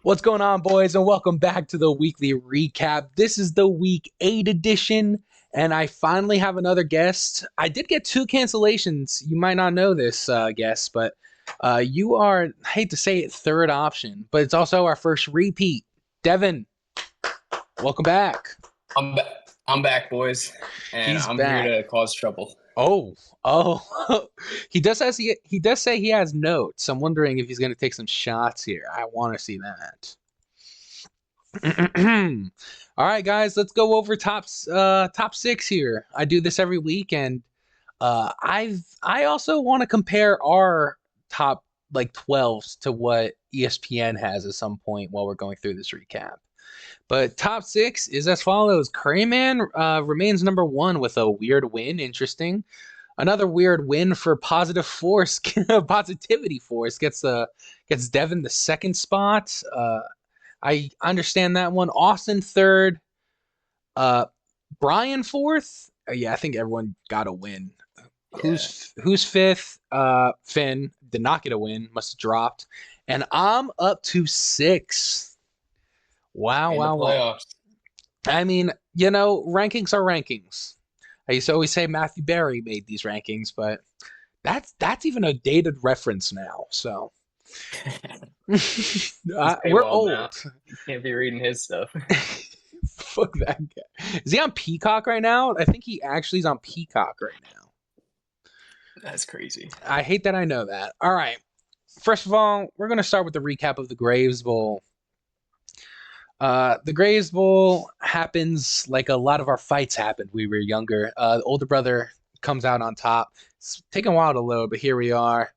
What's going on, boys, and welcome back to the weekly recap. This is the week 8 edition, and I finally have another guest. I did get two cancellations. You might not know this, guest, but you are, I hate to say it, third option, but it's also our first repeat. Devin, welcome back. I'm back. I'm back, boys, and He's I'm here back. to cause trouble. Oh, he does say he has notes. I'm wondering if he's going to take some shots here. I want to see that. All right, guys, let's go over top six here. I do this every week, and I also want to compare our top like 12s to what ESPN has at some point while we're going through this recap. But top six is as follows: Curryman remains number one with a weird win. Interesting. Another weird win for Positive Force, Positivity Force gets Devin the second spot. I understand that one. Austin third. Uh, Brian fourth. Yeah, I think everyone got a win. Yeah, Who's fifth? Finn did not get a win. Must have dropped. And I'm up to six. Wow, in the wow, wow. playoffs. I mean, rankings are rankings. I used to always say Matthew Berry made these rankings, but that's even a dated reference now. So He's we're paywalled now. old. You can't be reading his stuff. Fuck that guy. Is he on Peacock right now? I think he actually is on Peacock right now. That's crazy. I hate that I know that. All right. First of all, we're going to start with the recap of the Graves Bowl. The Graves Bowl happens like a lot of our fights happened when we were younger. The older brother comes out on top. It's taking a while to load, but here we are.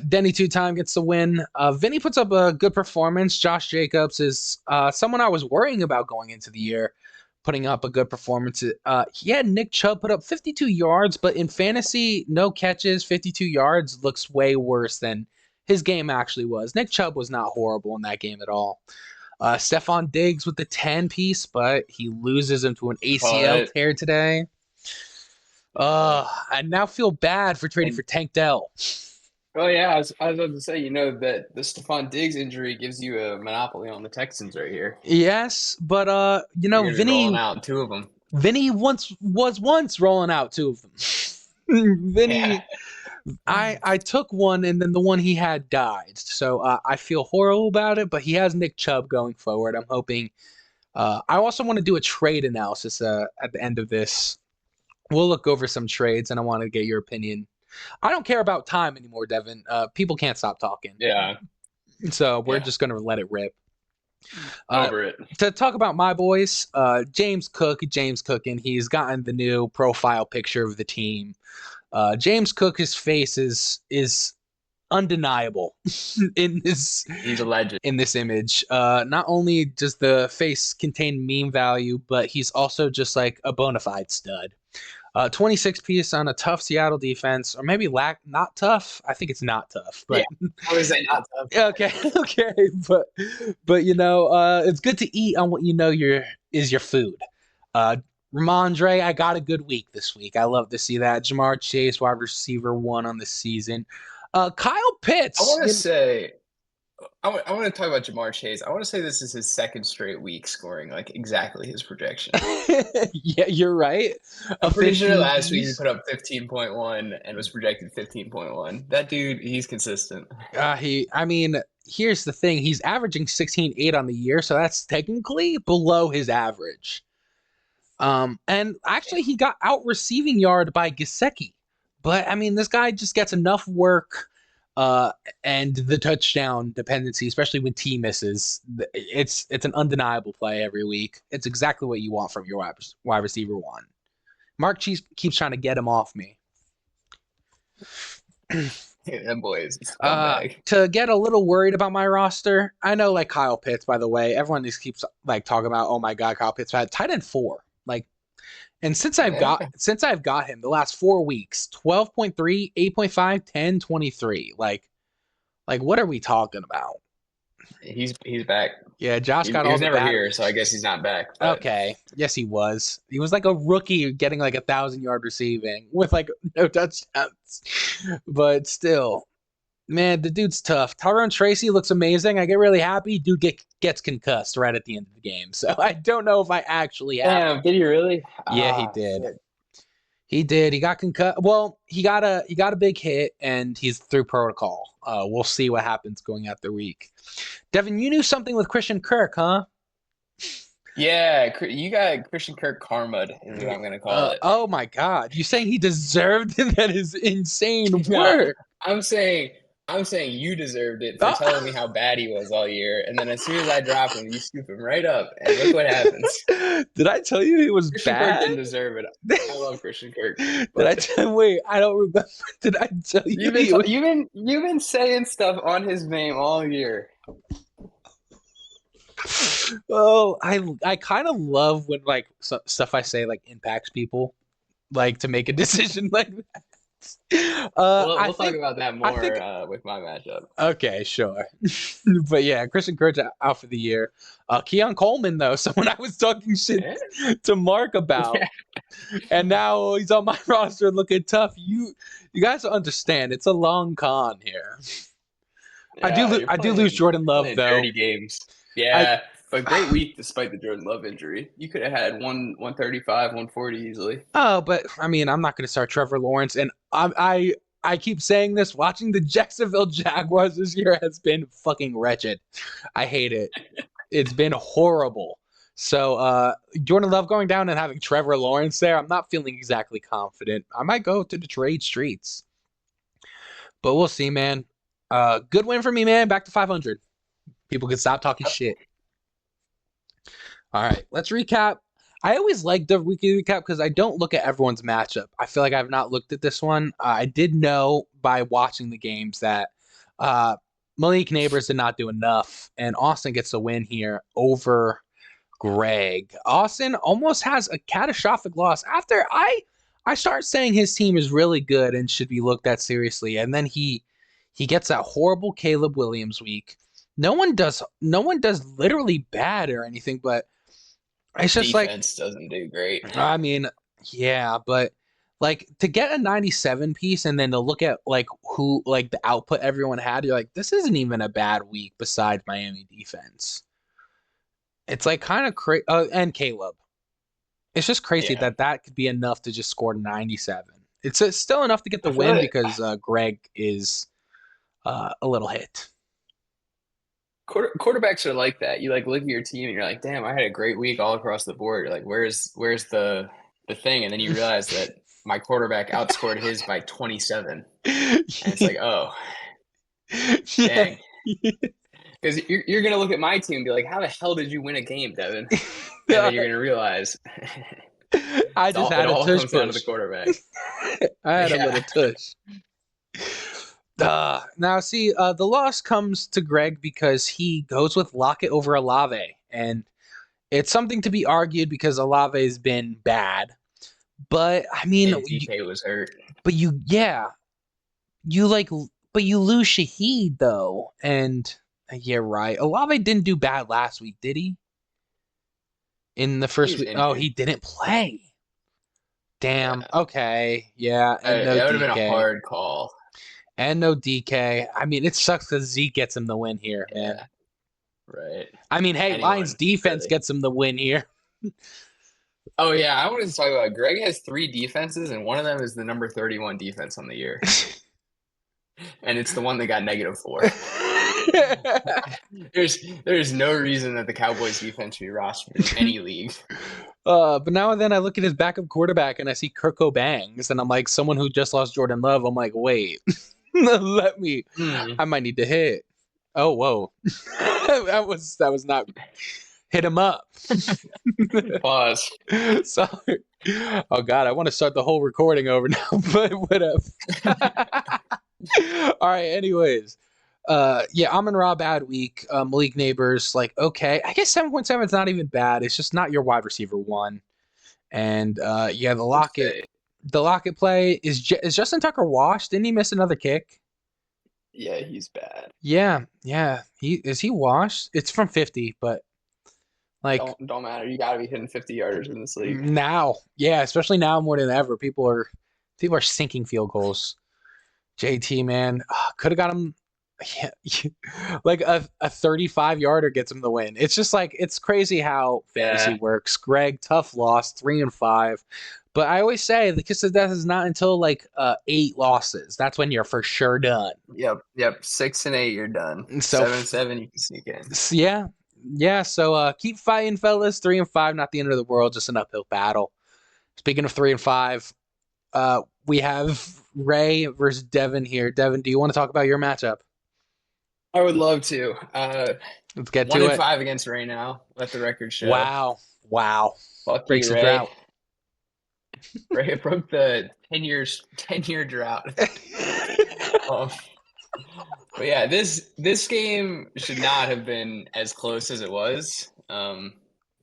Denny two-time gets the win. Vinny puts up a good performance. Josh Jacobs is someone I was worrying about going into the year, putting up a good performance. He had Nick Chubb put up 52 yards, but in fantasy, no catches, 52 yards looks way worse than his game actually was. Nick Chubb was not horrible in that game at all. Stephon Diggs with the 10 piece, but he loses him to an ACL But tear today. yeah. I now feel bad for trading And for Tank Dell. yeah, I was about to say, that the Stephon Diggs injury gives you a monopoly on the Texans right here. Yes, but You're gonna be rolling Vinny out two of them. Vinny once rolling out two of them. Yeah, Vinny, I took one and then the one he had died, so I feel horrible about it. But he has Nick Chubb going forward. I'm hoping. I also want to do a trade analysis at the end of this. We'll look over some trades, and I want to get your opinion. I don't care about time anymore, Devin. People can't stop talking, yeah, so we're yeah. just gonna let it rip. Uh, Over it. to talk about my boys, James Cook, and he's gotten the new profile picture of the team. James Cook, his face is undeniable in this He's a legend. in this image. Not only does the face contain meme value, but he's also just like a bona fide stud. 26 piece on a tough Seattle defense, or maybe not tough. I think it's not tough, Yeah, but I would say not tough. okay, okay, but it's good to eat on what is your food. Uh, Ramondre, I got a good week this week. I love to see that. Jamar Chase, wide receiver one on the season. Kyle I Pitts. want to say I want to talk about Jamar Chase. I want to say this is his second straight week scoring like exactly his projection. Yeah, you're right. A I'm pretty sure 15 last week he piece. put up 15.1 and was projected 15.1. That dude, he's consistent. I mean, here's the thing. He's averaging 16.8 on the year, so that's technically below his average. And actually, he got out receiving yard by Gesicki. But, I mean, this guy just gets enough work and the touchdown dependency, especially when T misses. It's an undeniable play every week. It's exactly what you want from your wide receiver one. Mark Cheese keeps trying to get him off me. Yeah, that boy is a scumbag. To get a little worried about my roster, I know like Kyle Pitts, by the way, everyone just keeps like talking about, oh my god, Kyle Pitts had tight end 4. Like, and Yeah. since I've got him the last 4 weeks, 12.3, 8.5, 10, 23. Like what are we talking about? He's back. Yeah, Josh He, got he all was the never here, batteries. so I guess he's not back. But Okay. Yes, he was. He was like a rookie getting like 1,000 yard receiving with like no touchdowns. But still, Man, the dude's tough. Tyrone Tracy looks amazing. I get really happy. Dude gets concussed right at the end of the game. So I don't know if I actually have him. Damn, did he really? Yeah, he Ah, did. shit. He did. He got concussed. Well, he got a big hit, and he's through protocol. We'll see what happens going out the week. Devin, you knew something with Christian Kirk, huh? Yeah, you got Christian Kirk karma is what I'm gonna call it. Oh my God! You saying he deserved it? That is insane No, work. I'm saying I'm saying you deserved it for telling me Oh. how bad he was all year, and then as soon as I drop him, you scoop him right up, and look what happens. Did I tell you he was Christian Kirk bad? didn't deserd it. I love Christian Kirk, Did I but tell? Wait, I don't remember. Did I tell you you've been he was? you've been saying stuff on his name all year. Oh, I kind of love when like stuff I say like impacts people, like to make a decision like that. Well, I we'll talk think about that I more think with my matchup. okay, sure, but yeah, Christian Kirk's out for the year. Keon Coleman though, someone I was talking shit Yeah, to Mark about, yeah, and now he's on my roster looking tough. You guys don't understand. It's a long con here. yeah. I do lose Jordan You're Love playing though. dirty games. I Yeah, but great week despite the Jordan Love injury. You could have had 135, 140 easily. Oh, but I mean, I'm not going to start Trevor Lawrence, and I keep saying this. Watching the Jacksonville Jaguars this year has been fucking wretched. I hate it. It's been horrible. So Jordan Love going down and having Trevor Lawrence there, I'm not feeling exactly confident. I might go to the trade streets, but we'll see, man. Good win for me, man. Back to 500. People can stop talking shit. All right, let's recap. I always like the weekly recap because I don't look at everyone's matchup. I feel like I've not looked at this one. I did know by watching the games that uh, Malik Neighbors did not do enough, and Austin gets the win here over Greg. Austin almost has a catastrophic loss after I start saying his team is really good and should be looked at seriously, and then he gets that horrible Caleb Williams week. No one does literally bad or anything, but it's just like, Defense doesn't do great. I mean, yeah, but like to get a 97 piece and then to look at like who like the output everyone had, you're like, this isn't even a bad week besides Miami defense. It's like kind of crazy. And Caleb, it's just crazy Yeah, that that could be enough to just score 97. It's still enough to get the I feel win like because Greg is a little hit. quarterbacks are like that. You like look at your team and you're like, damn, I had a great week all across the board. You're like, where's the thing? And then you realize that my quarterback outscored his by 27. And it's like, oh, Yeah. dang. Because you're gonna look at my team and be like, how the hell did you win a game, Devin? And then you're gonna realize I just it had a all tush comes down to the push. quarterback. I had a Yeah. little tush. Now, see, the loss comes to Greg because he goes with Lockett over Olave, and it's something to be argued because Olave's been bad. But I mean, And DK was hurt. yeah, you like, but you lose Shaheed though, and yeah, right. Olave didn't do bad last week, did he? In the He first was week, oh, he injured. didn't play. Damn. Yeah. Okay, yeah, and no That would have been a DK. hard call. And no DK. I mean, it sucks because Zeke gets him the win here, man. Yeah. Right. I mean, hey, Lions Anyone, defense really. gets him the win here. Oh yeah, I wanted to talk about Greg has three defenses, and one of them is the number 31 defense on the year. And it's the one that got -4. There's no reason that the Cowboys defense should be rostered in any league. But now and then I look at his backup quarterback and I see Kirk Bangs, and I'm like, someone who just lost Jordan Love. I'm like, wait, let me. Hmm. I might need to hit. Oh, whoa, that was not hit him up. Pause. Sorry. Oh God, I want to start the whole recording over now, but whatever. All right. Anyways, yeah, Amon Ra bad week. Malik Neighbors like okay. I guess 7.7 is not even bad. It's just not your wide receiver one. And yeah, Let's say, the Lockett play is Justin Tucker washed? Didn't he miss another kick? yeah, he's bad. Yeah. He washed? It's from 50, but like Don't matter. You got to be hitting 50 yarders in this league. now, yeah, especially now more than ever, people are sinking field goals. JT, man, could have got him. Yeah, like a 35 yarder gets him the win. It's just like it's crazy how fantasy Yeah. works. Greg, tough loss, 3-5. But I always say the kiss of death is not until like 8 losses. That's when you're for sure done. Yep. Yep. 6-8, you're done. And so 7-7, you can sneak in. yeah, yeah. So keep fighting, fellas. 3-5, not the end of the world, just an uphill battle. Speaking of 3-5, we have Ray versus Devin here. Devin, do you want to talk about your matchup? I would love to. Let's get One to in it. five against Ray now. Let the record show. Wow. Wow. Fuck Breaks you, the Ray. drought. Ray broke the 10-year drought. Um, but yeah, this game should not have been as close as it was.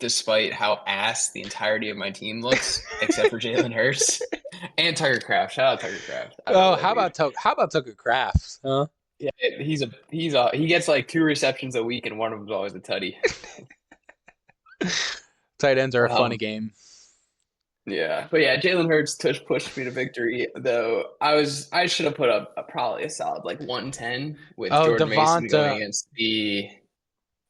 Despite how ass the entirety of my team looks, except for Jalen Hurts and Tucker Craft. Shout out Tucker Craft. I Oh, love that dude. How about Tucker Crafts? Huh? Yeah, he gets like 2 receptions a week, and one of them's always a tutty. Tight ends are a funny Um, game. yeah, but yeah, Jalen Hurts pushed me to victory. Though I should have put up probably a solid like 110 with Oh, Jordan Mason going Devonta. against the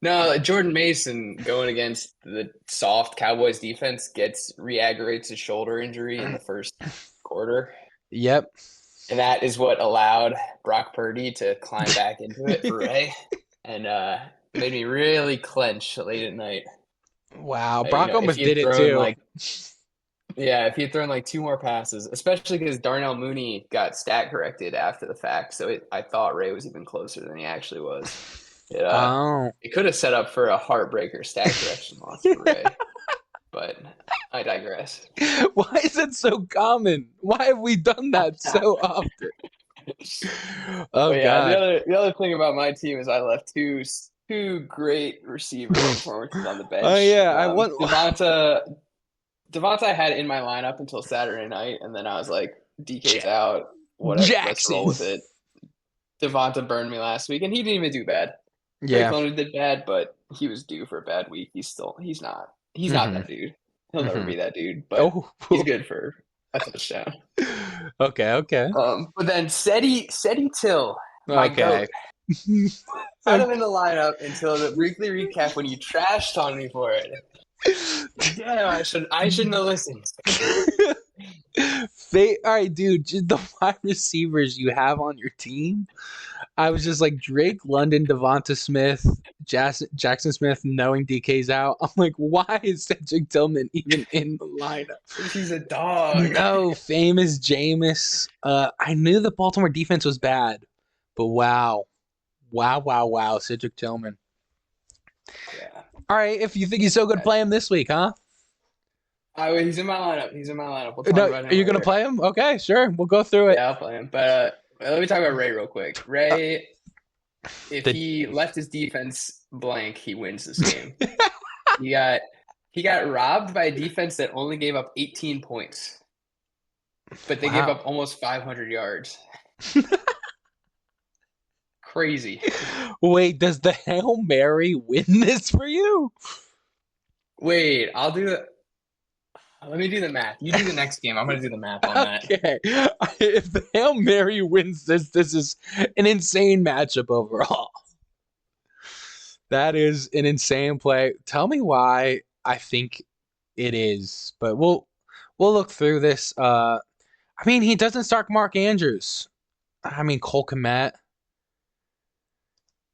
no Jordan Mason going against the soft Cowboys defense gets re-aggravates his shoulder injury in the first quarter. Yep. And that is what allowed Brock Purdy to climb back into it for Ray and made me really clench late at night. Wow. Brock If almost he had did it thrown too. like if he had thrown like 2 more passes, especially because Darnell Mooney got stat corrected after the fact, so I thought Ray was even closer than he actually was. Oh. It could have set up for a heartbreaker stat correction loss for Ray, but I digress. Why is it so common? Why have we done that so often? Oh But yeah, God. the other thing about my team is I left two great receiver performances on the Oh bench. yeah. I want. Devonta I had in my lineup until Saturday night, and then I was like, DK's Ja- out. Whatever, let's roll Jackson. with it. Devonta burned me last week, and he didn't even do bad. Drake Yeah. London did bad, but he was due for a bad week. He's not Mm-hmm. that dude. He'll never Mm-hmm. be that dude, but Oh. he's good for a touchdown. Okay. Okay. But then Seti Till, my Okay. goat, had him in the lineup until the weekly recap when you trashed on me for it. Damn, I shouldn't have listened. All right, dude. Just the wide receivers you have on your team. I was just like Drake London, Devonta Smith, Jackson Smith, knowing DK's out. I'm like, why is Cedric Tillman even in the lineup? He's a dog. No, famous Jameis. I knew the Baltimore defense was bad, but wow, wow, Cedric Tillman. Yeah. All right, if you think he's so good, play him this week, huh? He's in my lineup. We'll talk No, about are him you gonna later. play him? Okay, sure. We'll go through it. Yeah, I'll play him. But let me talk about Ray real quick. Uh, Ray, if the he left his defense blank, he wins this game. He got robbed by a defense that only gave up 18 points, but they gave wow. up almost 500 yards. Crazy. Wait, does the Hail Mary win this for you? Wait, I'll do it. Let me do the math. You do the next game. I'm going to do the math on that. Okay. If the Hail Mary wins this is an insane matchup overall. That is an insane play. Tell me why I think it is, but we'll look through this. I mean, he doesn't start Mark Andrews. I mean, Cole Kmet.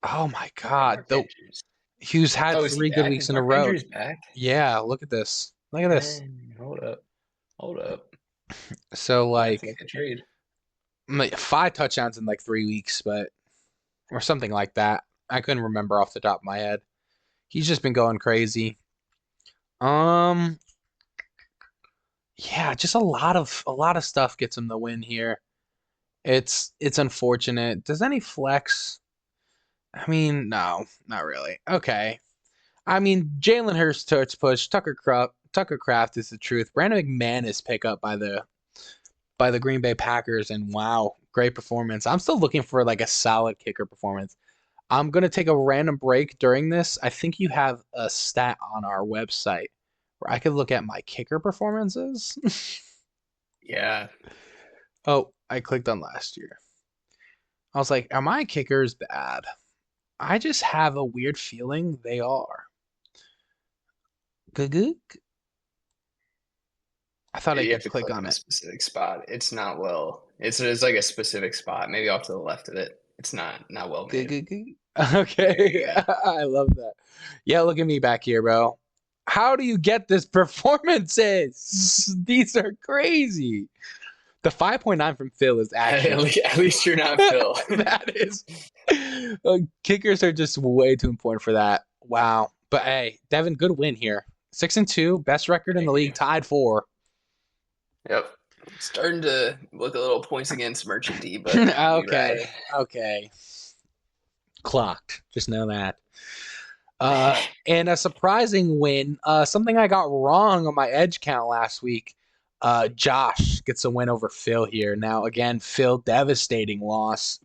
Oh my God. Mark Though Andrews. Hughes had Oh, is he 3 good back? weeks Is in a Mark row. Andrews back? Yeah, look at this. Look at this. Hold up. Hold up. So I have to like make a trade. 5 touchdowns in like 3 weeks, but or something like that. I couldn't remember off the top of my head. He's just been going crazy. Um, yeah, just a lot of stuff gets him the win here. It's unfortunate. Does any flex? I mean, no, not really. Okay. I mean, Jalen Hurts touch push. Tucker Craft is the truth. Brandon McManus pick up by the Green Bay Packers, and wow, great performance. I'm still looking for like a solid kicker performance. I'm gonna take a random break during this. I think you have a stat on our website where I could look at my kicker performances. Yeah. Oh, I clicked on last year. I was like, are my kickers bad? I just have a weird feeling they are. Gook. I thought I You have could to click click on on a it. specific spot. It's not well. It's like a specific spot, maybe off to the left of it. It's not well made. Gook. There Okay. you go. I love that. Yeah, look at me back here, bro. How do you get this performances? These are crazy. The 5.9 from Phil is actually At least you're not Phil. that is kickers are just way too important for that. Wow. But hey, Devin, good win here. 6-2, best record in the Thank league, you. tied for. Yep. Starting to look a little points against merchanty, but we ride. Okay. Clocked. Just know that. And a surprising win. Something I got wrong on my edge count last week. Josh gets a win over Phil here. Now, again, Phil, devastating loss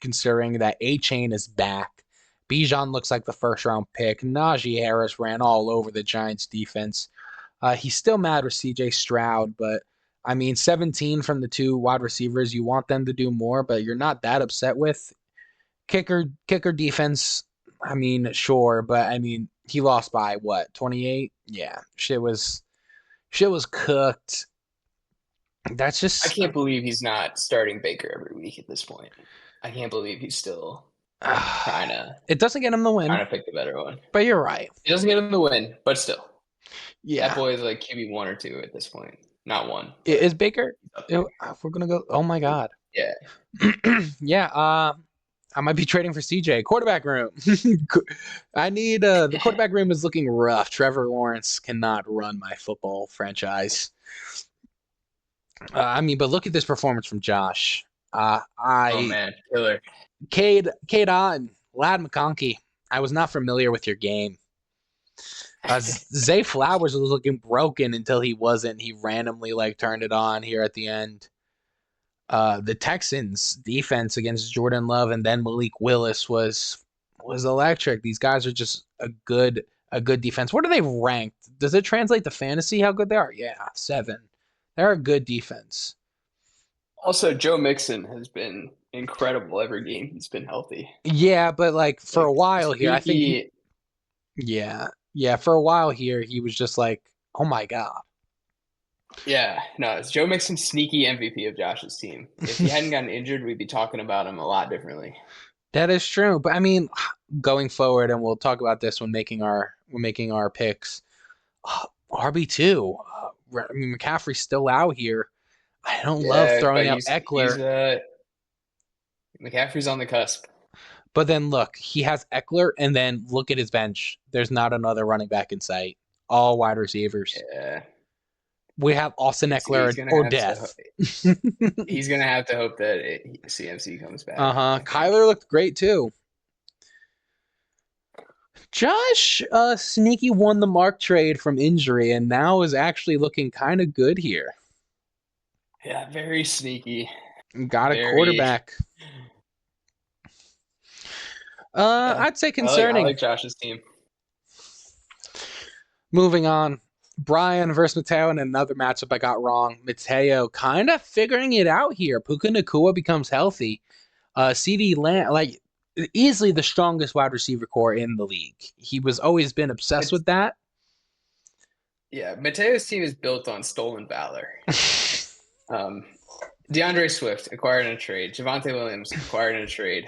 considering that A Chain is back. Bijan looks like the first round pick. Najee Harris ran all over the Giants defense. He's still mad with CJ Stroud, but I mean, 17 from the two wide receivers. You want them to do more, but you're not that upset with. Kicker defense. I mean, sure, but I mean, he lost by what, 28? Yeah, shit was cooked. That's I just can't believe he's not starting Baker every week at this point. I can't believe he's still trying to it doesn't get him the win, pick the better one. but you're right. He doesn't get him the win, but still, that Yeah, boy is like QB 1 or 2 at this point. Not one. is Baker? Up there. If we're gonna go, oh my god. Yeah. Yeah. I might be trading for CJ. Quarterback room. I need the quarterback room is looking rough. Trevor Lawrence cannot run my football franchise. I mean, but look at this performance from Josh. Oh I man, killer. Cade on Lad McConkey. I was not familiar with your game. Zay Flowers was looking broken until he wasn't. He randomly like turned it on here at the end. The Texans defense against Jordan Love and then Malik Willis was electric. These guys are just a good defense. What are they ranked? Does it translate to fantasy how good they are? Yeah, 7. They're a good defense. Also, Joe Mixon has been incredible every game he's been healthy. Yeah, but like for a Like while here, I think sneaky. yeah, for a while here he was just like, "Oh my god." Yeah, no, it's Joe Mixon, sneaky MVP of Josh's team. If he hadn't gotten injured, we'd be talking about him a lot differently. That is true, but I mean, going forward, and we'll talk about this when making our picks. RB2. I mean, McCaffrey's still out here. I don't love Yeah, but throwing out he's Eckler, McCaffrey's on the cusp. but then look, he has Eckler, and then look at his bench. There's not another running back in sight. All wide receivers. Yeah, We have Austin he's Eckler gonna or have death. he's gonna have to hope that CMC comes back. Kyler looked great too. Josh sneaky won the Mark trade from injury and now is actually looking kind of good here. Yeah, very sneaky. Got a Very. quarterback. I'd say I concerning. like Josh's team. Moving on. Brian versus Mateo in another matchup I got wrong. Mateo kind of figuring it out here. Puka Nacua becomes healthy. CD Lamb, like easily the strongest wide receiver core in the league. He was always been obsessed with that. Yeah, Mateo's team is built on stolen valor. DeAndre Swift acquired in a trade. Javonte Williams acquired in a trade.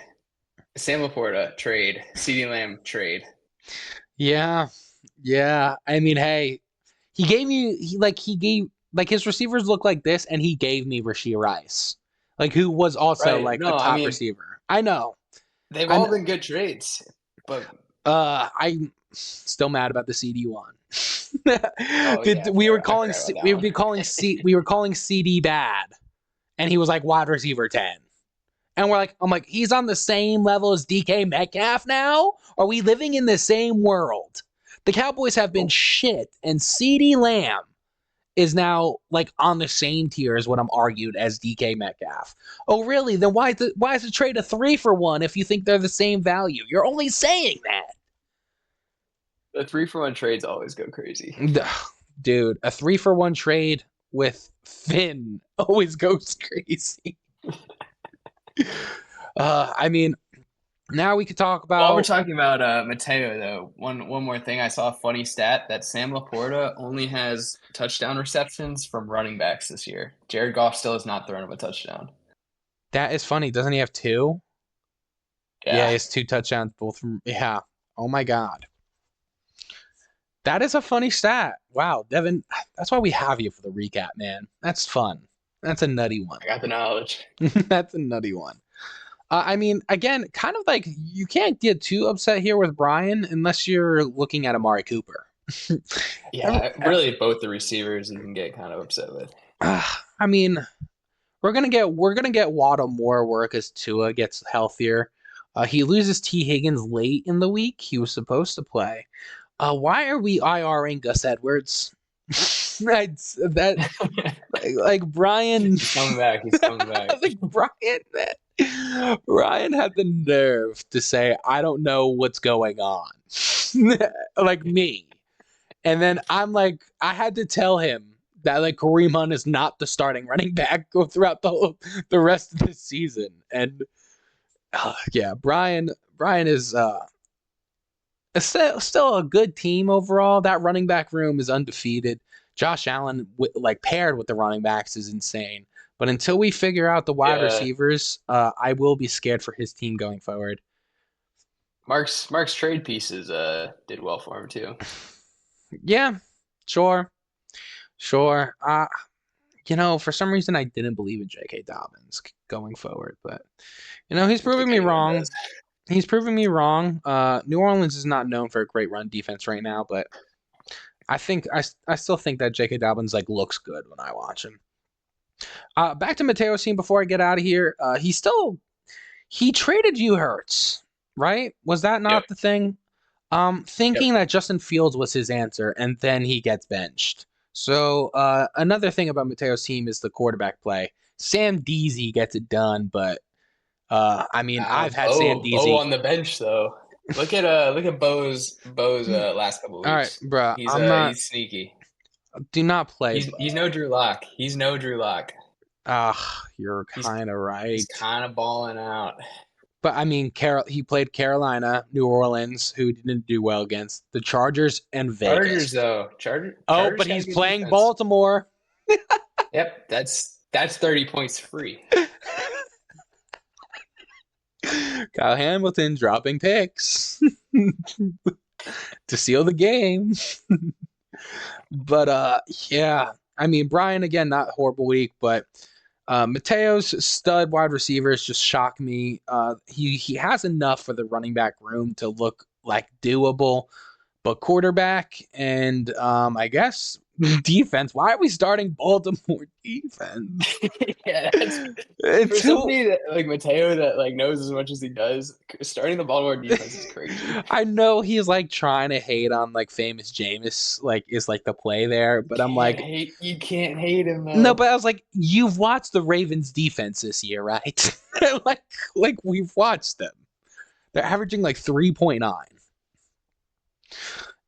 Sam Laporta trade. CeeDee Lamb trade. Yeah. I mean, hey, he gave his receivers look like this, and he gave me Rashee Rice, like who was also Right. like No, a I top mean, receiver. I know. They've all been good trades, but I'm still mad about the CD one. yeah, we were I calling forgot about we that would be one. calling CD bad, and he was like wide receiver 10. And I'm like, he's on the same level as DK Metcalf now? Are we living in the same world? The Cowboys have been shit, and CeeDee Lamb is now like on the same tier as what I'm argued as DK Metcalf. Oh, really? Then why is the trade a 3-for-1 if you think they're the same value? You're only saying that. The 3-for-1 trades always go crazy. Dude, a 3-for-1 trade with Finn always goes crazy. I mean, now we could talk While we're about talking about Mateo, though, one more thing. I saw a funny stat that Sam Laporta only has touchdown receptions from running backs this year. Jared Goff still has not thrown him a touchdown. that is funny. Doesn't he have two? Yeah, Yeah, he has two touchdowns, both from yeah. Oh my God. That is a funny stat. Wow, Devin, that's why we have you for the recap, man. That's fun. That's a nutty one. I got the knowledge. That's a nutty one. I mean, again, kind of like you can't get too upset here with Brian unless you're looking at Amari Cooper. Every- Yeah, really, both the receivers you can get kind of upset with. I mean, we're gonna get Waddle more work as Tua gets healthier. He loses T. Higgins late in the week. He was supposed to play. Why are we IRing Gus Edwards? That like Brian, He's coming back. He's coming back. like Brian, man. Brian had the nerve to say, "I don't know what's going on," like me. And then I'm like, I had to tell him that like Kareem Hunt is not the starting running back go throughout the rest of the season. And yeah, Brian is still a good team overall. That running back room is undefeated. Josh Allen, like paired with the running backs, is insane. But until we figure out the wide Yeah, receivers, I will be scared for his team going forward. Mark's trade pieces did well for him too. Yeah, sure, sure. For some reason, I didn't believe in J.K. Dobbins going forward, but he's I don't proving think me anyone wrong. does. He's proving me wrong. New Orleans is not known for a great run defense right now, but I still think that J.K. Dobbins like looks good when I watch him. Back to Mateo's team before I get out of here. He traded you Hurts, right? Was that Yep, not the thing? yep. Thinking that Justin Fields was his answer, and then he gets benched. So another thing about Mateo's team is the quarterback play. Sam Deasy gets it done, but I mean, I've had Sam Bo Deasy. on the bench though. Look at Bo's last couple of All right, weeks. bruh, I'm not. He's sneaky. Do not play He's Bo. no Drew Lock. He's no Drew Lock. You're He's kind of he's right. kind of balling out. But I mean, he played Carolina, New Orleans, who didn't do well against the Chargers and Chargers Vegas. though. Oh, Chargers but got a he's good playing defense. Baltimore. Yep, that's 30 points free. Kyle Hamilton dropping picks to seal the game. But yeah, I mean, Brian again, not a horrible week, but Mateo's stud wide receivers just shock me. He has enough for the running back room to look like doable, but quarterback and I guess defense. Why are we starting Baltimore defense? Yeah, that's for It's who somebody that like Mateo that like knows as much as he does. Starting the Baltimore defense is crazy. I know he's like trying to hate on like famous Jameis, like is like the play there, but I'm like, You can't hate him no, though. but I was like, you've watched the Ravens defense this year, right? like, like we've watched them. They're averaging like 3.9.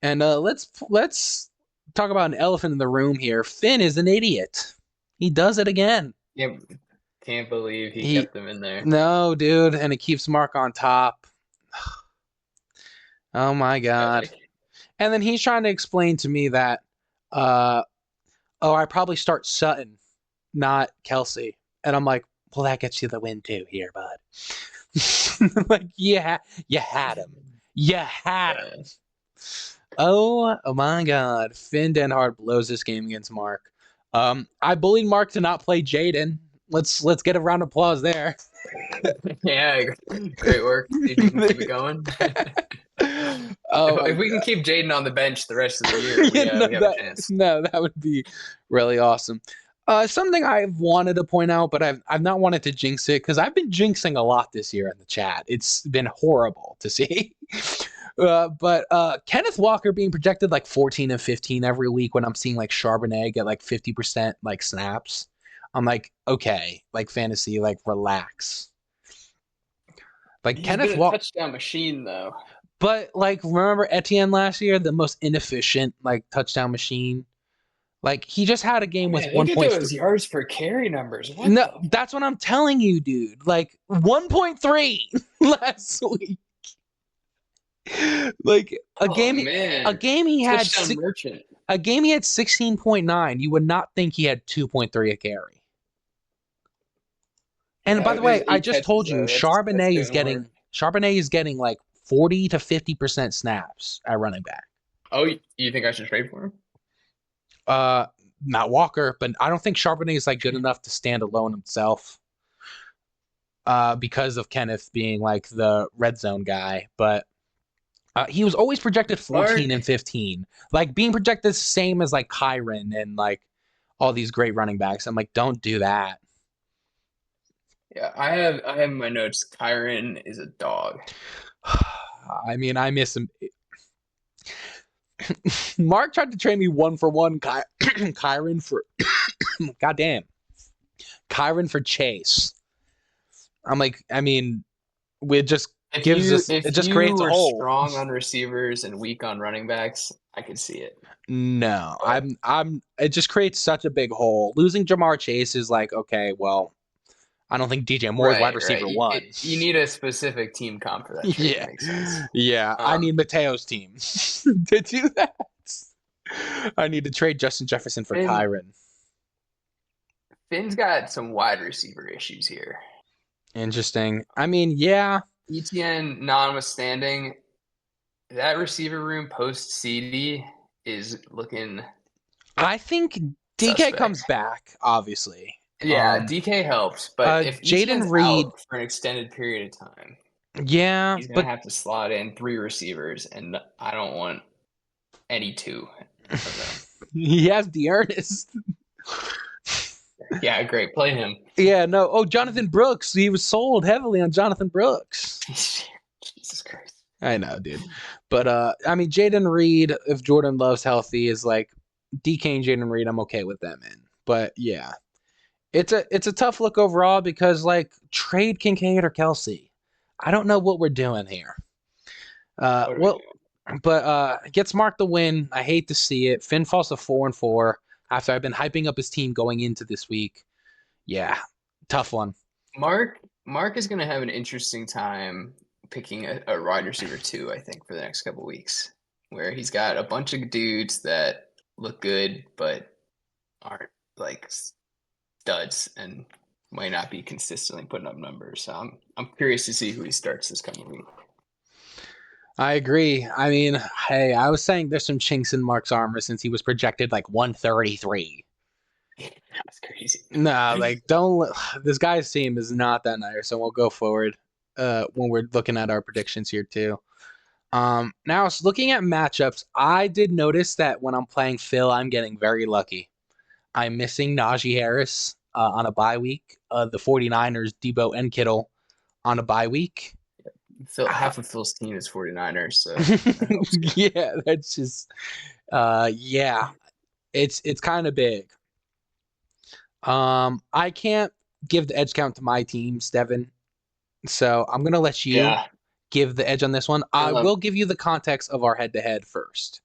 And let's talk about an elephant in the room here. Finn is an idiot. He does it again. Can't, can't believe he He kept him in there. no, dude, and it keeps Mark on top. Oh my god. Pathetic. And then he's trying to explain to me that uh oh, I probably start Sutton, not Kelsey. And I'm like, well, that gets you the win too here, bud. like, yeah, you had him. You had him. Yeah. Oh my God. Finn Denhard blows this game against Mark. I bullied Mark to not play Jaden. Let's get a round of applause there. Yeah, great work. See if you can keep it going. oh my If we can God. keep Jaden on the bench the rest of the year, Yeah, no, we have a chance. that would be really awesome. Something I've wanted to point out, but I've not wanted to jinx it because I've been jinxing a lot this year in the chat. It's been horrible to see. But Kenneth Walker being projected like 14 and 15 every week when I'm seeing like Charbonnet get like 50% like snaps. I'm like, okay, like fantasy, like relax. Like He's Kenneth been a Walker, touchdown machine, though. but like remember Etienne last year, the most inefficient like touchdown machine. Like he just had a Oh game with man, look at those 1.3. yards per carry numbers. What No, the? that's what I'm telling you, dude. Like 1.3 last week. Like Oh man, touchdown merchant. a game he had 16.9. You would not think he had 2.3 a carry. And by Yeah, the his way, I eight just catches told you though. That's doing work. Charbonnet is getting like 40 to 50% snaps at running back. Oh, you think I should trade for him? Uh Not Walker, but I don't think Charbonnet is like good enough to stand alone himself. Because of Kenneth being like the red zone guy, but he was always projected 14 Mark. and 15, like being projected the same as like Kyron and like all these great running backs. I'm like, don't do that. Yeah, I have in my notes. Kyron is a dog. I mean, I miss him. Mark tried to trade me one for one Kyron for goddamn Kyron for Chase. I'm like, I mean, it just it If just you creates a were hole. strong on receivers and weak on running backs, I could see it. No, But it just creates such a big hole. Losing Jamar Chase is like, okay, well, I don't think DJ Moore is wide right. receiver one. You need a specific team comp for that trade to Yeah. make sense. Yeah. I Um, need Mateo's team to do that. I need to trade Justin Jefferson for Finn Kyron. Finn's got some wide receiver issues here. Interesting. I mean, yeah. ETN notwithstanding, that receiver room post CD is looking I think DK comes suspect. back, obviously. Yeah, DK helps, but if Jaden ETN's Reed, out for an extended period of time, yeah, he's gonna but have to slot in three receivers, and I don't want any two of them. he has the earnest. Yeah, great. Play him. Yeah, no. Oh, Jonathan Brooks. He was sold heavily on Jonathan Brooks. Jesus Christ. I know, dude. But I mean, Jaden Reed, if Jordan Love's healthy, is like DK and Jaden Reed. I'm okay with them in. But yeah, it's a tough look overall because like trade Kincaid or Kelsey. I don't know what we're doing here. What are we Well, doing? but gets Mark the win. I hate to see it. Finn falls to 4-4 after I've been hyping up his team going into this week. Yeah, tough one. Mark is gonna have an interesting time picking a wide receiver too, I think, for the next couple weeks. Where he's got a bunch of dudes that look good but aren't like studs and might not be consistently putting up numbers. So I'm curious to see who he starts this coming week. I agree. I mean, hey, I was saying there's some chinks in Mark's armor since he was projected like 133. That's crazy. Nah, like this guy's team is not that nice, so we'll go forward when we're looking at our predictions here too. Now looking at matchups, I did notice that when I'm playing Phil, I'm getting very lucky. I'm missing Najee Harris on a bye week. The 49ers, Debo and Kittle on a bye week. Half of Phil's team is 49ers, so that helps you. Yeah, that's just yeah, it's kind of big. I can't give the edge count to my teams, Devin. So I'm gonna let you Yeah. give the edge on this one. I Um, will give you the context of our head-to-head first,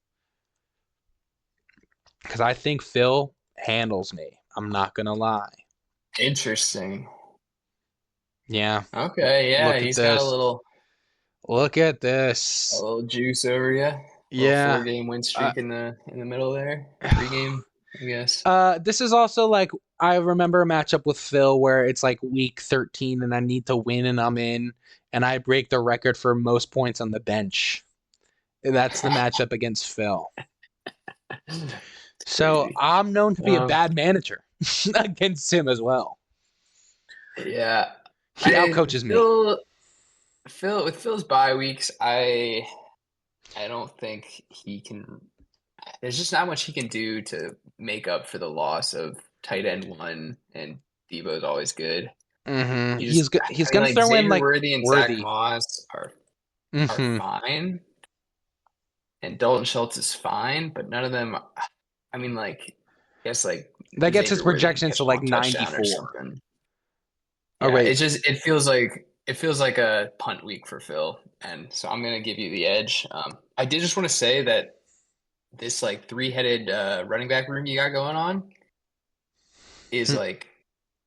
because I think Phil handles me. I'm not gonna lie. Interesting. Yeah, Okay, yeah, look at he's got this. Look at a this. little juice over you. A little Yeah. 4-game win Uh, streak in the middle there. 3-game, I guess. this is also like I remember a matchup with Phil where it's like week 13 and I need to win and I'm in and I break the record for most points on the bench. That's the matchup against Phil. It's So crazy. I'm known to be a Um, bad manager against him as well. yeah, He outcoaches me. Phil with Phil's bye weeks, I don't think he can. There's just not much he can do to make up for the loss of tight end one, and Debo's always good. Mm-hmm. He just, He's I mean, gonna like throw in Xavier like Worthy and Zach Worthy. Moss are Mm-hmm. fine, and Dalton Schultz is fine, but none of them. I mean, like, I guess like That gets his Xavier Worthy can projections catch to a like long touchdown or 94. something. Oh Yeah, wait. it feels like a punt week for Phil, and so I'm gonna give you the edge. I did just want to say that this like three-headed running back room you got going on is like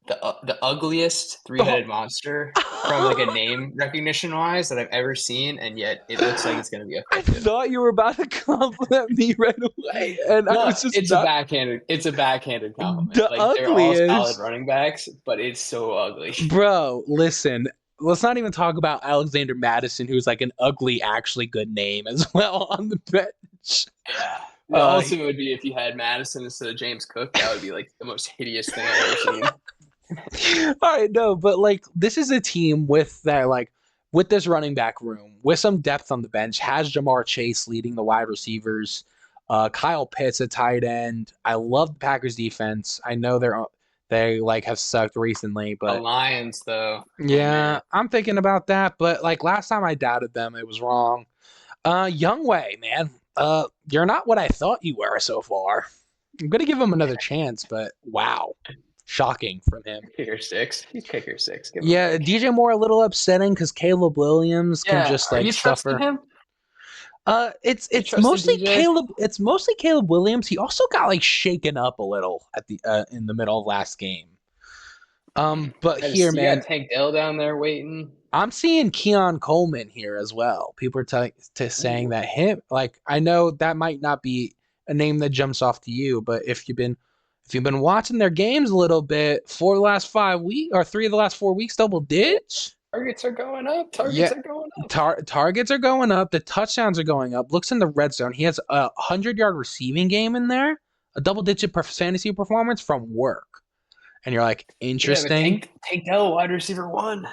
the ugliest three-headed monster from like a name recognition wise that I've ever seen, and yet it looks like it's going to be I effective. thought you were about to compliment me right away, and I No, was just not. it's a backhanded compliment. The Like they're all solid ugliest. running backs, but it's so ugly. Bro, listen. Let's not even talk about Alexander Madison, who's like an ugly, actually good name as well on the bench. Yeah. The Uh, ultimate would be if you had Madison instead of James Cook. That would be like the most hideous thing I've ever seen. all right, no, but like this is a team with that, like with this running back room, with some depth on the bench, has Jamar Chase leading the wide receivers, Kyle Pitts at tight end. I love the Packers defense. I know they like have sucked recently, The but Lions, though, oh yeah, man, I'm thinking about that. But like last time I doubted them, it was wrong. Young Way, man. You're not what I thought you were so far. I'm gonna give him another chance, but wow, shocking from him. kicker six. He's kicker six. Give him a Yeah, break. DJ Moore a little upsetting because Caleb Williams can Yeah, just are like you trusting suffer. him? You It's trusting mostly DJ? Caleb. It's mostly Caleb Williams. He also got like shaken up a little at the in the middle of last game. But here, You got man, Tank Dell down there waiting. I'm seeing Keon Coleman here as well. People are saying Ooh. that him. Like I know that might not be a name that jumps off to you, but if you've been watching their games a little bit, 4 of the last 5 weeks or 3 of the last 4 weeks, double Yeah, digits. targets are going up. Targets Yeah, are going up. targets are going up. The touchdowns are going up. Looks in the red zone. He has a 100-yard receiving game in there, a double-digit fantasy performance from work. And you're like, Yeah, but interesting. Tank Dell, wide receiver one.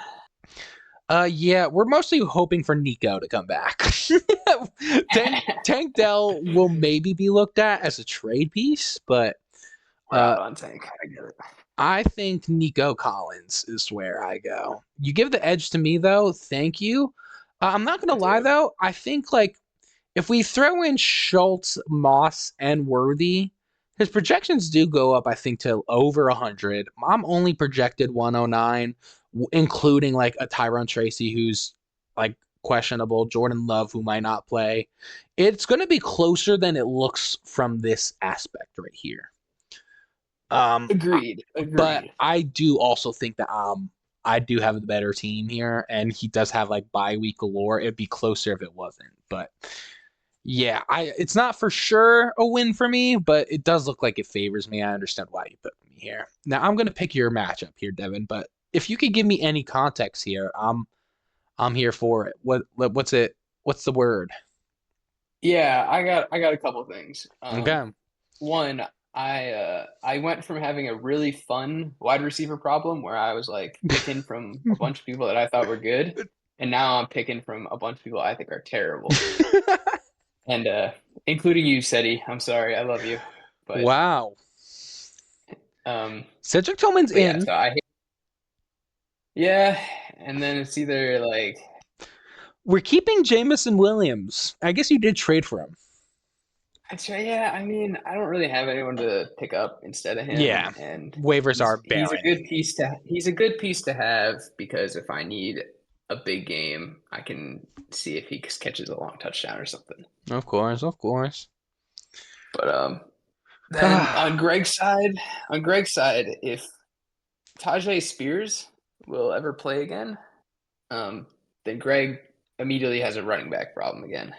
Yeah, we're mostly hoping for Nico to come back. Tank Dell will maybe be looked at as a trade piece, but We're uh, out on Tank. I get it. I think Nico Collins is where I go. You give the edge to me though. Thank you. I'm not I gonna lie do. though. I think like if we throw in Schultz, Moss, and Worthy, his projections do go up, I think, to over 100. I'm only projected 109, including like a Tyron Tracy who's like questionable, Jordan Love who might not play. It's going to be closer than it looks from this aspect right here. Um, Agreed. but Agreed. I do also think that I do have a better team here, and he does have like bye week galore. It'd be closer if it wasn't, but yeah, it's not for sure a win for me, but it does look like it favors me. I understand why you put me here. Now I'm gonna pick your matchup here, Devin. But if you could give me any context here, I'm here for it. What's it? What's the word? Yeah, I got a couple things. Okay. One, I went from having a really fun wide receiver problem where I was like picking from a bunch of people that I thought were good, and now I'm picking from a bunch of people I think are terrible. And including you, Seti. I'm sorry, I love you. But Wow. um Cedric Tillman's but yeah, in. so I hate yeah, and then it's either like We're keeping Jamison Williams. I guess you did trade for him. actually, yeah, I mean, I don't really have anyone to pick up instead of him, Yeah. and Waivers are he's a good barren. he's a good piece to have because if I need a big game, I can see if he catches a long touchdown or something. Of course, of course. But then on Greg's side, if Tajay Spears will ever play again, then Greg immediately has a running back problem again.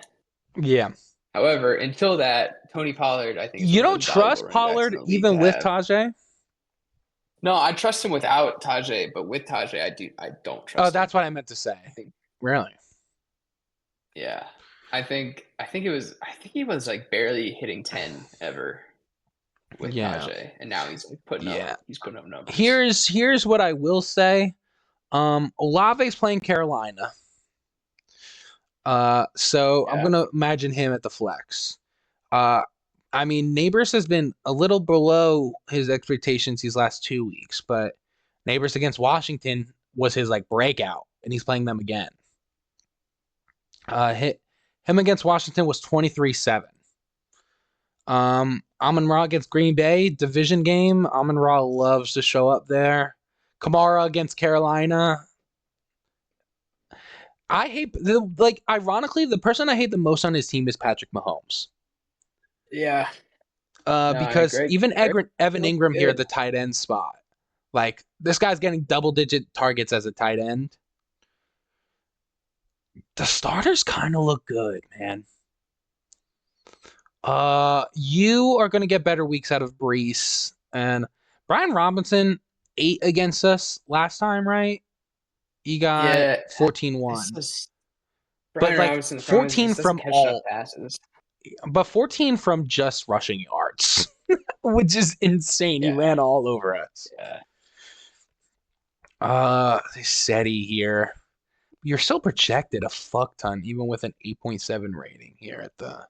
Yeah. However, until that, Tony Pollard, I think, is You one of the don't most valuable trust running backs in Pollard the league to even with have. Tajay? No, I trust him without Tajay, but with Tajay, I do. I don't Oh, trust him. that's what I meant to say. I think, Really? yeah, I think it was. I think he was like barely hitting 10 ever with Yeah. Tajay, and now he's like putting up. Yeah. He's putting up numbers. Here's what I will say. Olave's playing Carolina. So I'm Yeah, gonna imagine him at the flex. Uh, I mean, Neighbors has been a little below his expectations these last 2 weeks, but Neighbors against Washington was his like breakout, and he's playing them again. Him against Washington was 23-7. Amon-Ra against Green Bay, division game. Amon-Ra loves to show up there. Kamara against Carolina. I hate ironically, the person I hate the most on his team is Patrick Mahomes. Yeah. No, I mean Because even Greg Evan looks Ingram here at good. the tight end spot, like this guy's getting double digit targets as a tight end. The starters kind of look good, man. You are going to get better weeks out of Brees and Brian Robinson 8 against us last time, right? He got Yeah. It's 14-1. just But Brian like Robinson, the problem is he 14 just doesn't from catch enough all passes. but 14 from just rushing yards, which is insane. He Yeah. ran all over us. Yeah. SETI here. You're still projected a fuck ton, even with an 8.7 rating here at the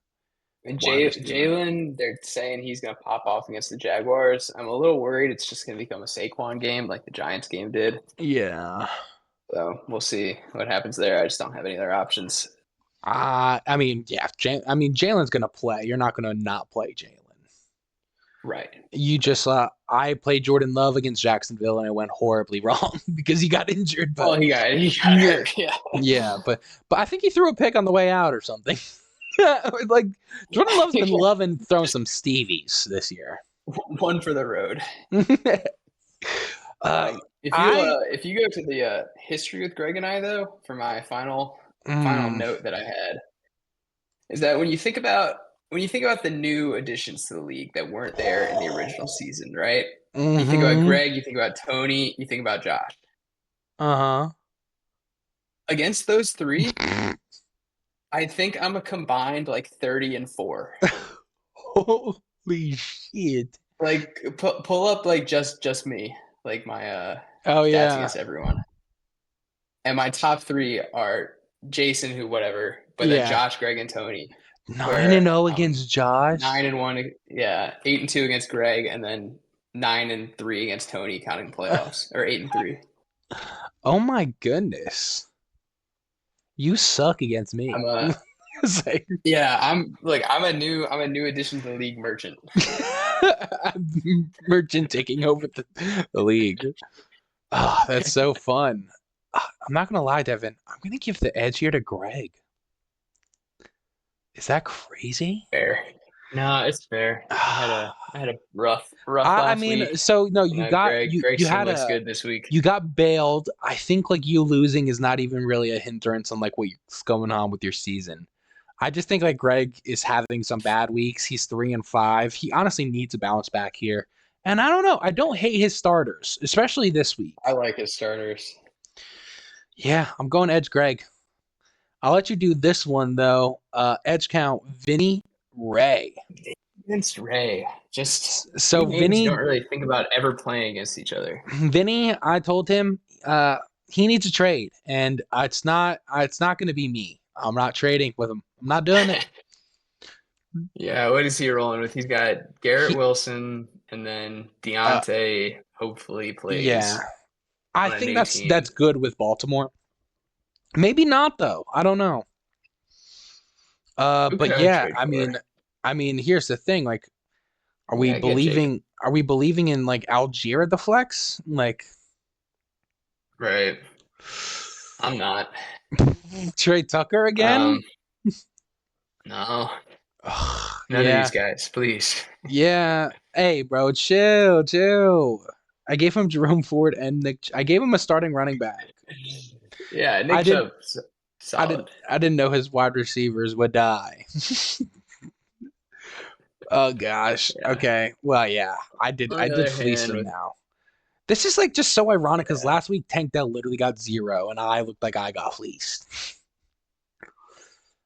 And wide receiver. Jalen, they're saying he's going to pop off against the Jaguars. I'm a little worried it's just going to become a Saquon game like the Giants game did. Yeah. So we'll see what happens there. I just don't have any other options. I mean, yeah. Jalen's gonna play. You're not gonna not play Jalen. Right. You Right. just, I played Jordan Love against Jacksonville and it went horribly wrong because he got injured. Oh, But he got yeah, hurt. Yeah. yeah. But I think he threw a pick on the way out or something. Like Jordan Love's been Yeah. loving throwing Just some Stevies this year. one for the road. uh, I If you go to the history with Greg and I though, for my final mm, note that I had is that when you think about the new additions to the league that weren't there in the original season, right? You think about mm-hmm. Greg, you think about Tony, you think about Josh. Uh-huh. Against those three, I think I'm a combined like 30-4. Holy shit. Like pull up like just me, like my Oh stats yeah. against everyone. And my top three are Jason, who whatever, but then Yeah. Josh, Greg, and Tony. 9 and Where 0 I'm against Josh. 9-1, yeah, 8-2 against Greg, and then 9-3 against Tony, counting playoffs, or 8-3. Oh my goodness. You suck against I'm me. a It's like, Yeah, I'm a new addition to the league merchant. Merchant taking over the league. Oh, that's so fun. I'm not gonna lie, Devin. I'm gonna give the edge here to Greg. Is that crazy? Fair. No, it's fair. I had a rough I last mean, week. so no, You know, Greg's you team had looks a good this week. you got bailed. I think like you losing is not even really a hindrance on like what's going on with your season. I just think like Greg is having some bad weeks. He's 3-5. He honestly needs a bounce back here. And I don't know. I don't hate his starters, especially this I week. like his starters. Yeah, I'm going Edge Greg. I'll let you do this one though. Edge count Vinny Ray. Against Ray, just So two names you don't Vinny really think about ever playing against each other. Vinny, I told him he needs a trade, and it's not going to be me. I'm not trading with him. I'm not doing it. Yeah, what is he rolling with? He's got Garrett He, Wilson, and then uh, Deontay hopefully yeah, plays I on a think new that's team. good with Baltimore. Maybe not though. I don't know. Who But could I yeah, trade I for? mean, here's the thing. Like, Yeah, I get Jacob. are we believing in like Algier at the flex? Like, Right. I'm not. Trey Tucker again? Um, no. Ugh, None of these yeah, guys, please. yeah. Hey, bro, chill, chill. I gave him Jerome Ford and I gave him a starting running back. Yeah, I Nick didn't. Chubb, solid. I didn't know his wide receivers would die. Oh gosh. Yeah. Okay. Well, yeah. On I the did other fleece hand, him with now. This is like just so ironic because yeah, last week Tank Dell literally got 0 and I looked like I got fleeced.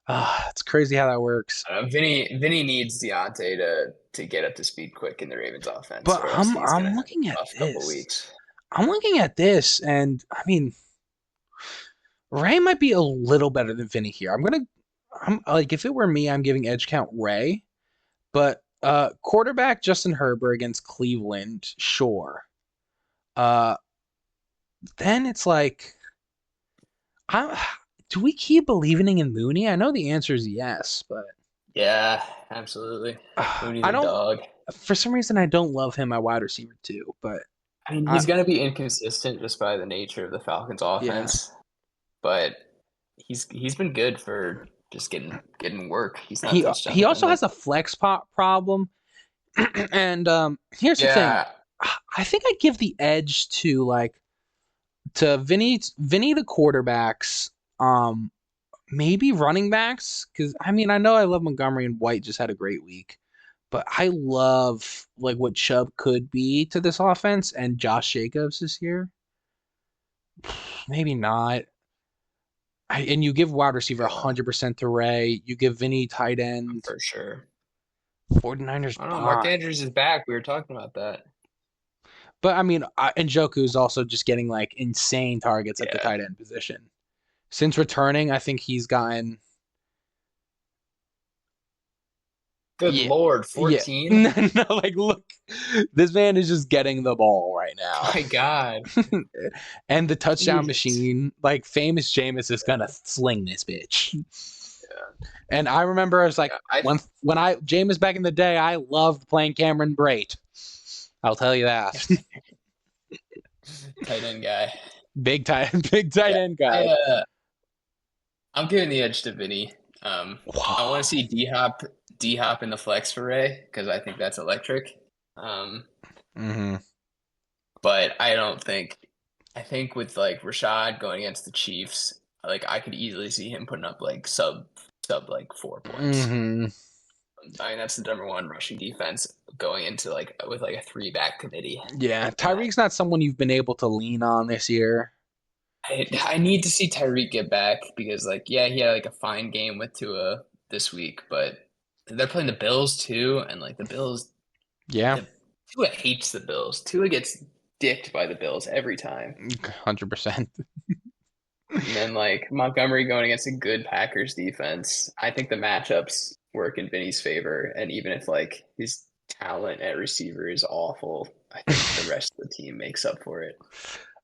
It's crazy how that works. Vinny needs Deontay to get up to speed quick in the Ravens offense, But or else he's gonna I'm have looking a at rough couple this. weeks. I'm looking at this, and I mean, Ray might be a little better than Vinny here. I'm like, if it were me, I'm giving edge count Ray, but quarterback Justin Herbert against Cleveland, sure. Uh, then it's like, I, do we keep believing in Mooney? I know the answer is yes, but Yeah, absolutely. Mooney's I a don't. dog. For some reason, I don't love him at wide receiver too. But I mean, I, he's gonna be inconsistent just by the nature of the Falcons' yeah, offense, but he's been good for just getting work. He's not He touchdown he also dependent. has a flex pop problem, and here's the thing. Yeah, I think I'd give the edge to Vinny the quarterbacks, maybe running backs, because I mean I know I love Montgomery and White just had a great week, but I love like what Chubb could be to this offense and Josh Jacobs this year. Maybe not. And you give wide receiver yeah, 100% to Ray. You give Vinny tight end. for sure. 49ers I don't know. Mark bye. Andrews is back. We were talking about that. But I mean, Njoku's also just getting like insane targets at the Yeah, tight end position. Since returning, I think he's gotten good yeah, lord, yeah. 14. No, like look, this man is just getting the ball right now. My God, And the touchdown Jesus. machine, like famous Jameis is gonna sling this bitch. Yeah, And I remember I was like yeah. I when I Jameis back in the day, I loved playing Cameron Brate. I'll tell you that. tight end guy. Big tight Yeah, end I guy. I'm giving the edge to Vinny. I want to Wow. see D Hop in the flex for Ray because I think that's electric. Um, Mm-hmm. but I don't think. I think with like Rashad going against the Chiefs, like I could easily see him putting up like sub like 4 points. Mm-hmm. I mean that's the number one rushing defense going into like with like a 3-back committee, Yeah, and that Tyreek's not someone you've been able to lean on this year. He's I need to see Tyreek get back because like yeah he had like a fine game with Tua this week, but they're playing the Bills too, and like the Bills yeah, the Tua hates the Bills. Tua gets dicked by the Bills every time. 100%. And then like Montgomery going against a good Packers defense. I think the matchups work in Vinny's favor. And even if like his talent at receiver is awful, I think the rest of the team makes up for it.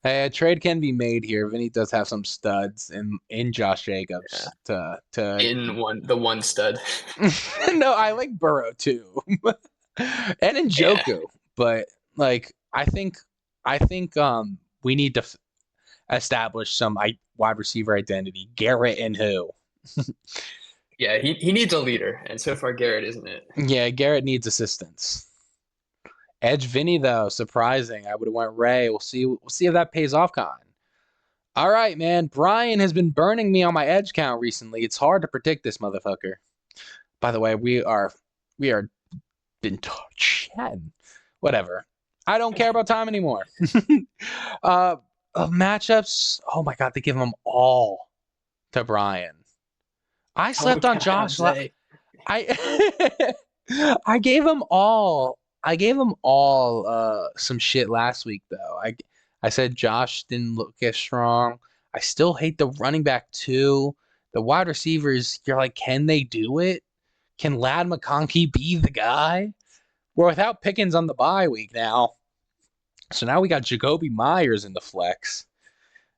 A trade can be made here. Vinny does have some studs in Josh Yeah. Jacobs to. In the one stud. No, I like Burrow too, and in Yeah. Njoku, but like I think we need to establish some wide receiver identity. Garrett and who? Yeah, he needs a leader, and so far Garrett isn't it. Yeah, Garrett needs assistance. Edge Vinny though, surprising. I would have went Ray. We'll see. We'll see if that pays off, Con. All right, man. Brian has been burning me on my edge count recently. It's hard to predict this motherfucker. By the way, we are been chatting. Whatever. I don't care about time anymore. uh, Matchups. Oh my god, they give them all to Brian. I Oh slept on God, Josh. Zay. I I gave him all. I gave him all some shit last week though. I said Josh didn't look as strong. I still hate the running back too. The wide receivers, you're like, can they do it? Can Lad McConkey be the guy? We're without Pickens on the bye week now. So now we got Jacoby Myers in the flex. I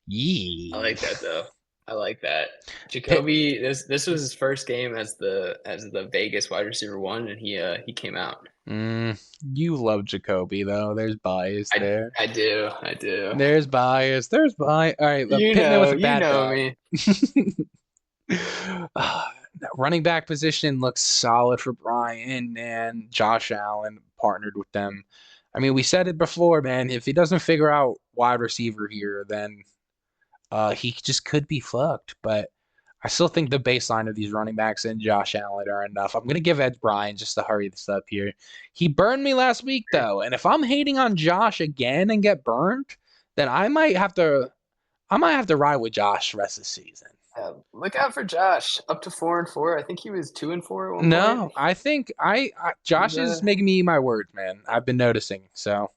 Yee. like that though. I like that. Pitt, Jacoby, this was his first game as the Vegas wide receiver one, and he came out. you love Jacoby though. There's bias there. I do. There's bias. There's bias. All right, Pittman with a You bad know dog. me. That running back position looks solid for Brian and Josh Allen partnered with them. I mean, we said it before, man. If he doesn't figure out wide receiver here, then he just could be fucked. But I still think the baseline of these running backs and Josh Allen are enough. I'm gonna give Ed Brian just to hurry this up here. He burned me last week though, and if I'm hating on Josh again and get burned, then I might have to ride with Josh the rest of the season. Look out for Josh. Up to 4-4. I think he was 2-4 at one point. No, I think He's Josh is making me eat my words, man. I've been noticing. So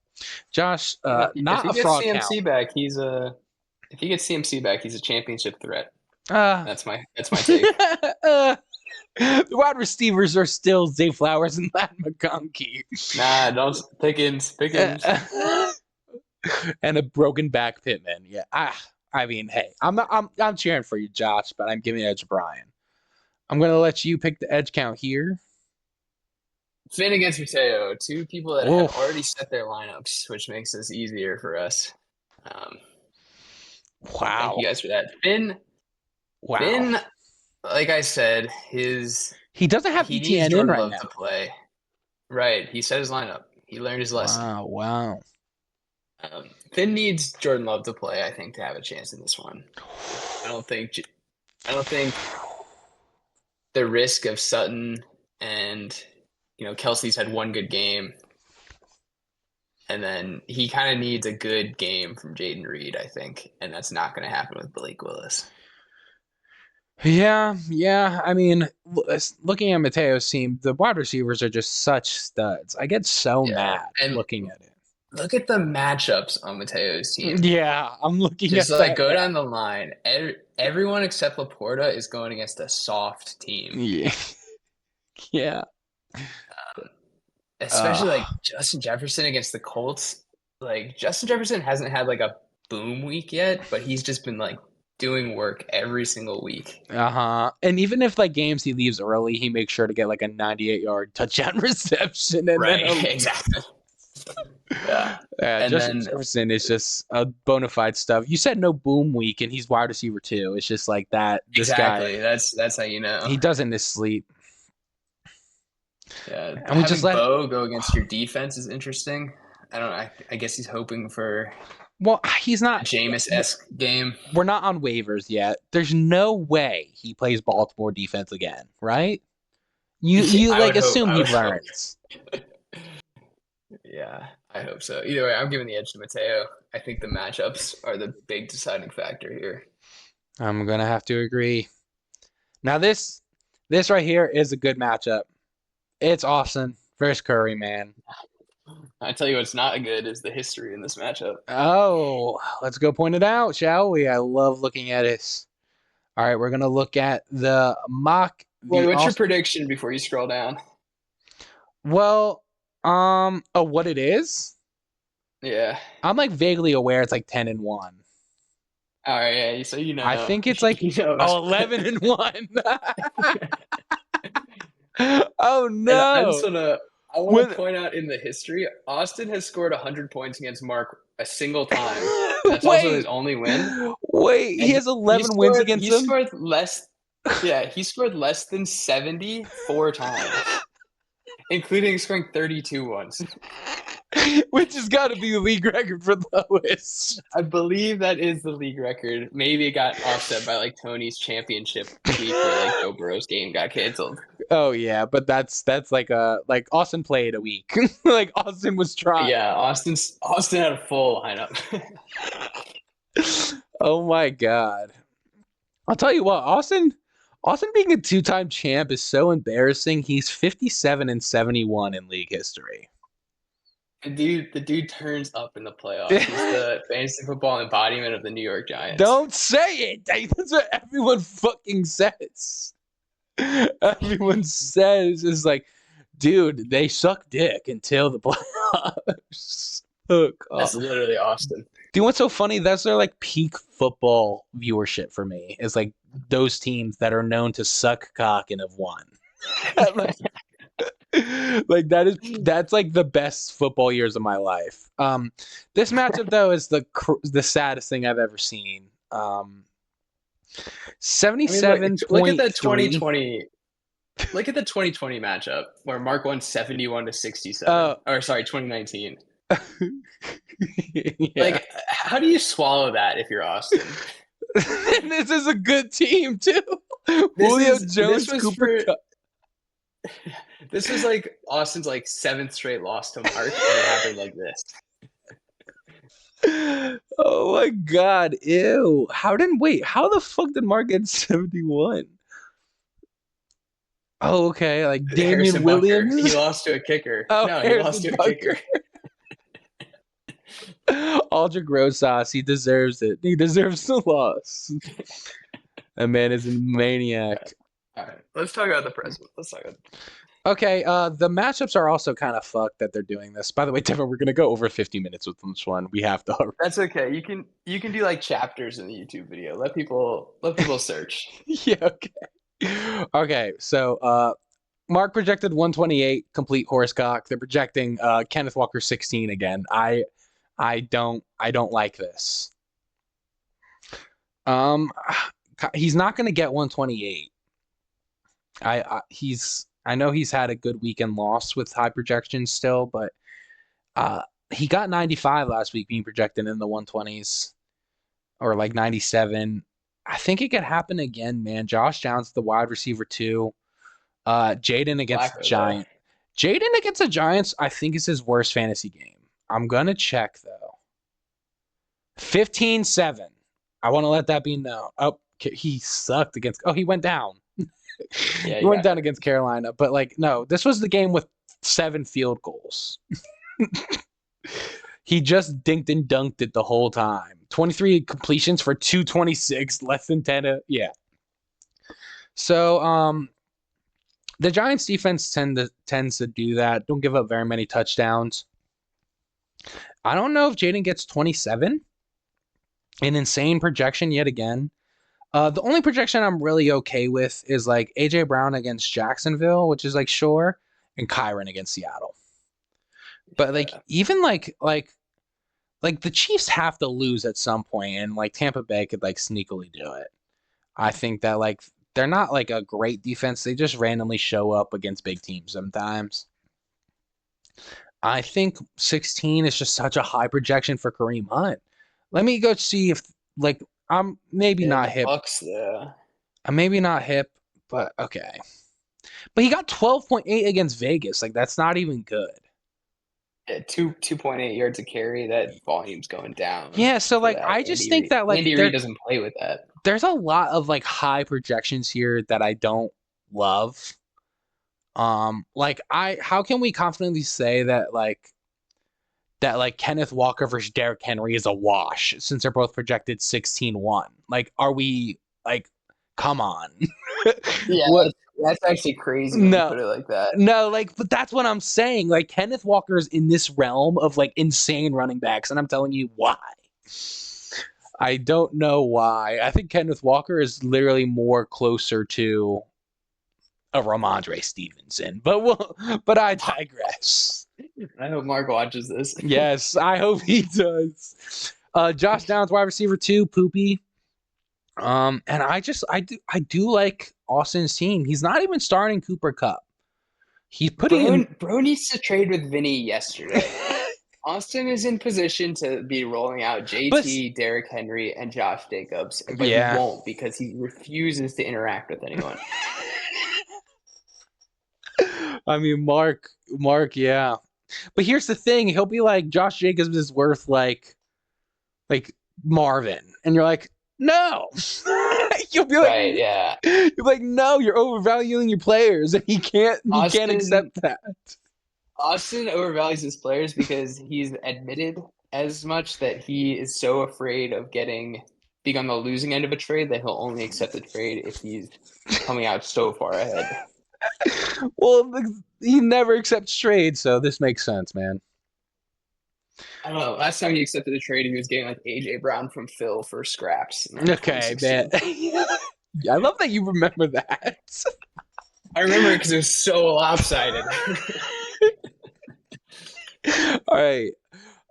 Josh, if not he a gets fraud count. CMC back, if he gets CMC back, he's a championship threat. Uh, That's my take. the wide receivers are still Zay Flowers and Matt McConkey. Nah, don't Pickens. And a broken back Pittman. Yeah. I mean, hey, I'm cheering for you, Josh, but I'm giving it to Brian. I'm gonna let you pick the edge count here. Finn against Mateo, two people that have already Oof. set their lineups, which makes this easier for us. Um, so thank Wow. you guys for that. Wow. Finn like I said, his He doesn't have he needs ETN in Jordan right Love to now. play. Right. He set his lineup. He learned his lesson. Wow, wow. Finn needs Jordan Love to play, I think, to have a chance in this one. I don't think I don't think the risk of Sutton and Kelsey's had one good game, and then he kind of needs a good game from Jaden Reed, I think, and that's not going to happen with Blake Willis. Yeah, yeah. I mean, looking at Mateo's team, the wide receivers are just such studs. I get so Yeah, mad and looking at it. look at the matchups on Mateo's team. Yeah, I'm looking Just at like that go now. down the line. Everyone except Laporta is going against a soft team. Yeah, yeah. Especially like Justin Jefferson against the Colts. Like Justin Jefferson hasn't had like a boom week yet, but he's just been like doing work every single week. Uh-huh. And even if like games he leaves early, he makes sure to get like a 98-yard touchdown reception and then Right, exactly. Yeah. And Justin then Jefferson is just a bona fide stuff. You said no boom week, and he's wide receiver too. It's just like that. This guy, exactly, that's how you know. he does in his sleep. Yeah. And we just Having let it. Bo go against your defense is interesting. I don't know. I guess he's hoping for Well, he's a not. Jameis-esque game. We're not on waivers yet. There's no way he plays Baltimore defense again, right? You I like would hope. assume I he would hope. learns. Yeah, I hope so. Either way, I'm giving the edge to Mateo. I think the matchups are the big deciding factor here. I'm gonna have to agree. Now this right here is a good matchup. It's Austin versus Curry, man. I tell you what's not good is the history in this matchup. Oh, let's go point it out, shall we? I love looking at this. All right, we're gonna look at the mock. Wait, The what's your Austin. prediction before you scroll down? Well, oh, what it is? Yeah. I'm like vaguely aware it's like 10-1. All right, yeah, so I think it's like you know. 11-1. Oh And I just no! I want When to point out in the history, Austin has scored 100 points against Mark a single time. And that's also his wait, only win. wait, he And has 11 wins against he him. scored less yeah, he scored less than 74 times, including scoring 32 once. Which has got to be the league record for lowest. I believe that is the league record. Maybe it got offset by like Tony's championship week where like Joe Burrow's game got canceled. Oh yeah, but that's like Austin played a week. Like Austin was trying. Yeah, Austin had a full lineup. Oh my god. I'll tell you what, Austin being a two-time champ is so embarrassing. He's 57-71 in league history. The dude turns up in the playoffs. He's the fantasy football embodiment of the New York Giants. Don't say it. That's what everyone fucking says. Everyone says is like, dude, they suck dick until the playoffs. Oh, God. That's literally Austin. Do you know what's so funny? That's their like peak football viewership for me. Is like those teams that are known to suck cock and have won. Like that's like the best football years of my life. This matchup though is the saddest thing I've ever seen. 77 look at the 2020. Look at the 2020 matchup where Mark won 71-67. Or sorry, 2019. Yeah. Like, how do you swallow that if you're Austin? And this is a good team too. Julio Jones, Cooper Kupp. This was like Austin's like 7th straight loss to Mark, and it happened like this. Oh my god, ew. How the fuck did Mark get 71? Oh, okay, like Damian Harrison Williams. Butker. He lost to a kicker. Oh, no, Harrison he lost to Butker. a kicker. Aldrich Rosas, he deserves it. He deserves the loss. That man is a maniac. All right, let's talk about the present. Okay, the matchups are also kind of fucked that they're doing this. By the way, Devin, we're gonna go over 50 minutes with this one. We have to. That's okay. You can do like chapters in the YouTube video. Let people search. Yeah. Okay. Okay. So, Mark projected 128 complete horsecock. They're projecting Kenneth Walker 16 again. I don't like this. He's not gonna get 128. I know he's had a good weekend loss with high projections still, but uh, he got 95 last week being projected in the 120s or like 97. I think it could happen again, man. Josh Downs, the wide receiver too. Jaden against the Flacco though. Giant. Jaden against the Giants, I think is his worst fantasy game. I'm gonna check though. 15-7. I want to let that be known. Oh, he sucked against. Oh, he went down. Yeah, He you went got down hurt. against Carolina, but like no, this was the game with 7 field goals. He just dinked and dunked it the whole time. 23 completions for 226, less than 10. Yeah. So the Giants defense tends to do that. Don't give up very many touchdowns. I don't know if Jaden gets 27. An insane projection yet again. The only projection I'm really okay with is like AJ Brown against Jacksonville, which is like sure, and Kyron against Seattle. But like Yeah. even like the Chiefs have to lose at some point, and like Tampa Bay could like sneakily do it. I think that like they're not like a great defense. They just randomly show up against big teams sometimes. I think 16 is just such a high projection for Kareem Hunt. Let me go see if like I'm maybe Yeah, not the hip. Bucks though. I'm maybe not hip, but okay. But he got 12.8 against Vegas. Like that's not even good. Yeah, 2.8 yards a carry. That volume's going down Yeah, so for like that. I just think that like Andy Reid doesn't play with that. there's a lot of like high projections here that I don't love. Like I how can we confidently say that like Kenneth Walker versus Derrick Henry is a wash since they're both projected 16-1? Like are we like come on. Yeah, What that's actually crazy when you no. put it like that. No, like, but that's what I'm saying. Like, Kenneth Walker is in this realm of like insane running backs, and I'm telling you why. I don't know why. I think Kenneth Walker is literally more closer to a Ramondre Stevenson, but I digress. I hope Mark watches this. Yes, I hope he does. Josh Downs, wide receiver two, poopy. And I do like Austin's team. He's not even starting Cooper Cup. He's putting in. Bro needs to trade with Vinny yesterday. Austin is in position to be rolling out But JT, Derrick Henry, and Josh Jacobs, but he yeah. won't because he refuses to interact with anyone. I mean, Mark, yeah. But here's the thing: he'll be like, Josh Jacobs is worth like Marvin, and you're like, no. You'll be like, Right, yeah. you're like, no, you're overvaluing your players, and he can't Austin accept that. Austin overvalues his players because he's admitted as much that he is so afraid of being on the losing end of a trade that he'll only accept the trade if he's coming out so far ahead. Well, he never accepts trades, so this makes sense, man. I don't know. Last time he accepted the trade, he was getting like AJ Brown from Phil for scraps in like Okay, man. 2016. I love that you remember that. I remember it because it was so lopsided. All right.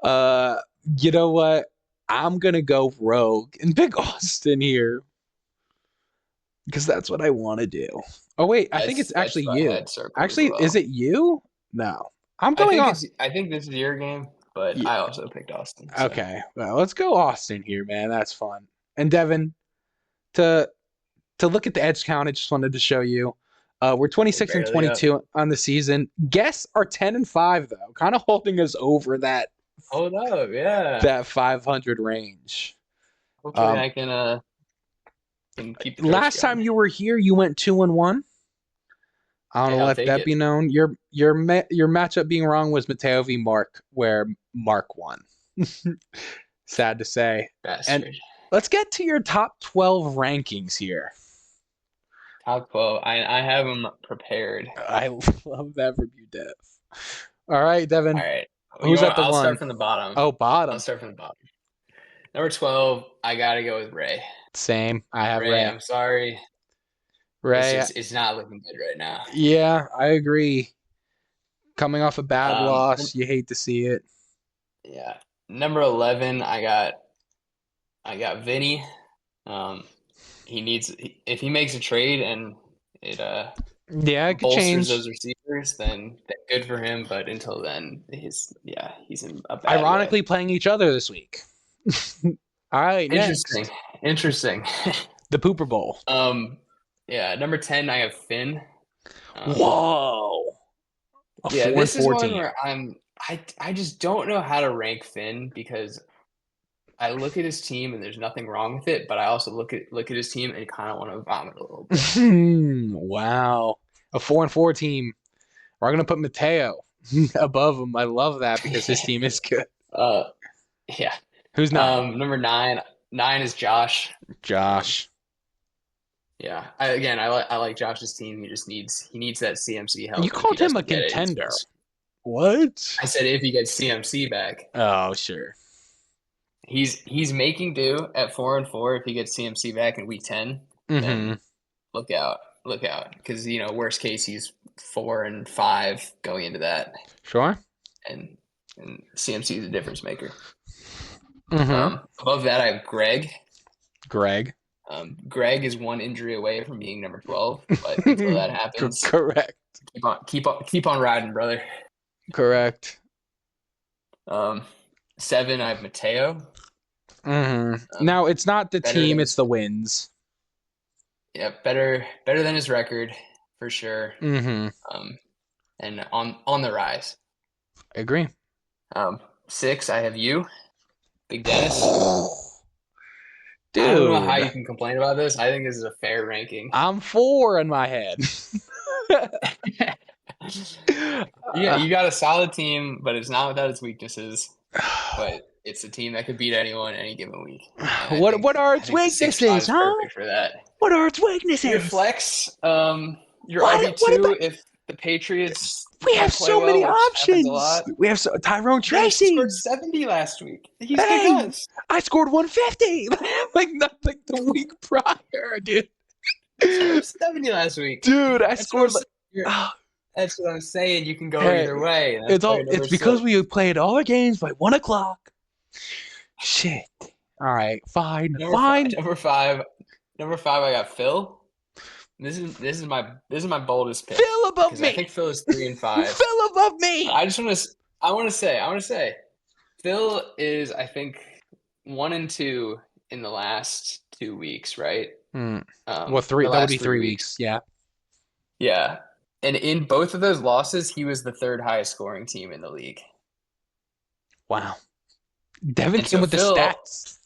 Uh, you know what? I'm gonna go rogue and pick Austin here because that's what I want to do. Oh wait, I think it's That's actually what I you. had circled as Actually, is well. it you? No, I'm going on. I think this is your game, but Yeah. I also picked Austin. So Okay, well, let's go Austin here, man. That's fun. And Devin, to to look at the edge count, I just wanted to show you. We're 26 and barely up. 22 on the season. Guests are 10 and 5 though, kind of holding us over Hold up, yeah. that 500 range. Hopefully Um, I can keep the torch last going. time you were here, you went 2-1. I want Hey, to I'll let take that it. be known. Your matchup being wrong was Mateo v Mark, where Mark won. Sad to say. And Bastard. let's get to your top 12 rankings here. Top 12. I have them prepared. I love that from you, Dev. All right, All Devin. right. You Who's know at what? the I'll one? start from the bottom. Oh, I'll bottom. start from the bottom. Number 12, I gotta go with Ray. Same. I have Ray, Ray. I'm sorry. Ray. It's not looking good right now. Yeah, I agree. Coming off a bad Um, loss, you hate to see it. yeah. Number 11, I got Vinny. Um, if he makes a trade and it Yeah, it could bolsters change. those receivers, then good for him. But until then, he's in a bad way. Ironically, playing each other this week. All right, Interesting, next. interesting. The Pooper Bowl. Yeah, number 10, I have Finn. Um, Whoa. A yeah, 4 and this is 4 one team. where I just don't know how to rank Finn because I look at his team and there's nothing wrong with it, but I also look at his team and kind of want to vomit a little bit. Wow. A 4 and 4 team. We're gonna put Mateo above him. I love that because his team is good. uh, yeah. Who's 9? Number 9 is Josh. Um, Josh. yeah. I like Josh's team. He needs that CMC You help, and if he called him a doesn't get it, he's contender. pissed. What? I said if he gets CMC back, Oh, sure. he's making do at 4 and 4. If he gets CMC back in week 10, Mm-hmm. then look out, because worst case he's 4 and 5 going into that, Sure. and CMC is a difference maker. Mm-hmm. Above that, I have Greg. Greg. Greg is one injury away from being number 12, but until that happens, Correct. keep on riding, brother. Correct. 7, I have Mateo. Now, it's not the Better team, than it's the wins. better than his record for sure. Mm-hmm. And on the rise. I agree. 6, I have you, Big Dennis. I don't know how Dude, you can complain about this. I think this is a fair ranking. I'm 4 in my head. Yeah, you got a solid team, but it's not without its weaknesses. But it's a team that could beat anyone any given week. What are its The 6 spot weaknesses, is huh? perfect for that. What are its Your weaknesses? flex, your What about RB2 if the Patriots we have don't play so well, many which happens a options. lot. We have Tyrone Trace Tracy. scored 70 last week. He's good Hey, guys. I scored 150. Like nothing the week prior, dude. He scored 70 last week. Dude, I That's what I'm scored like saying. That's what I'm saying. You can go hey, either way. And that's why you're number it's because 6. we played all our games by 1 o'clock. Shit. All right, fine. Number five, I got Phil. This is my boldest pick Phil above because I me. think Phil is 3 and 5. Phil above me. I want to say Phil is, I think, 1 and 2 in the last 2 weeks, right? Well, The that would last be 3 3 weeks. weeks. Yeah. Yeah, and in both of those losses, he was the third highest scoring team in the league. Wow. Devin And came so with the Phil, stats.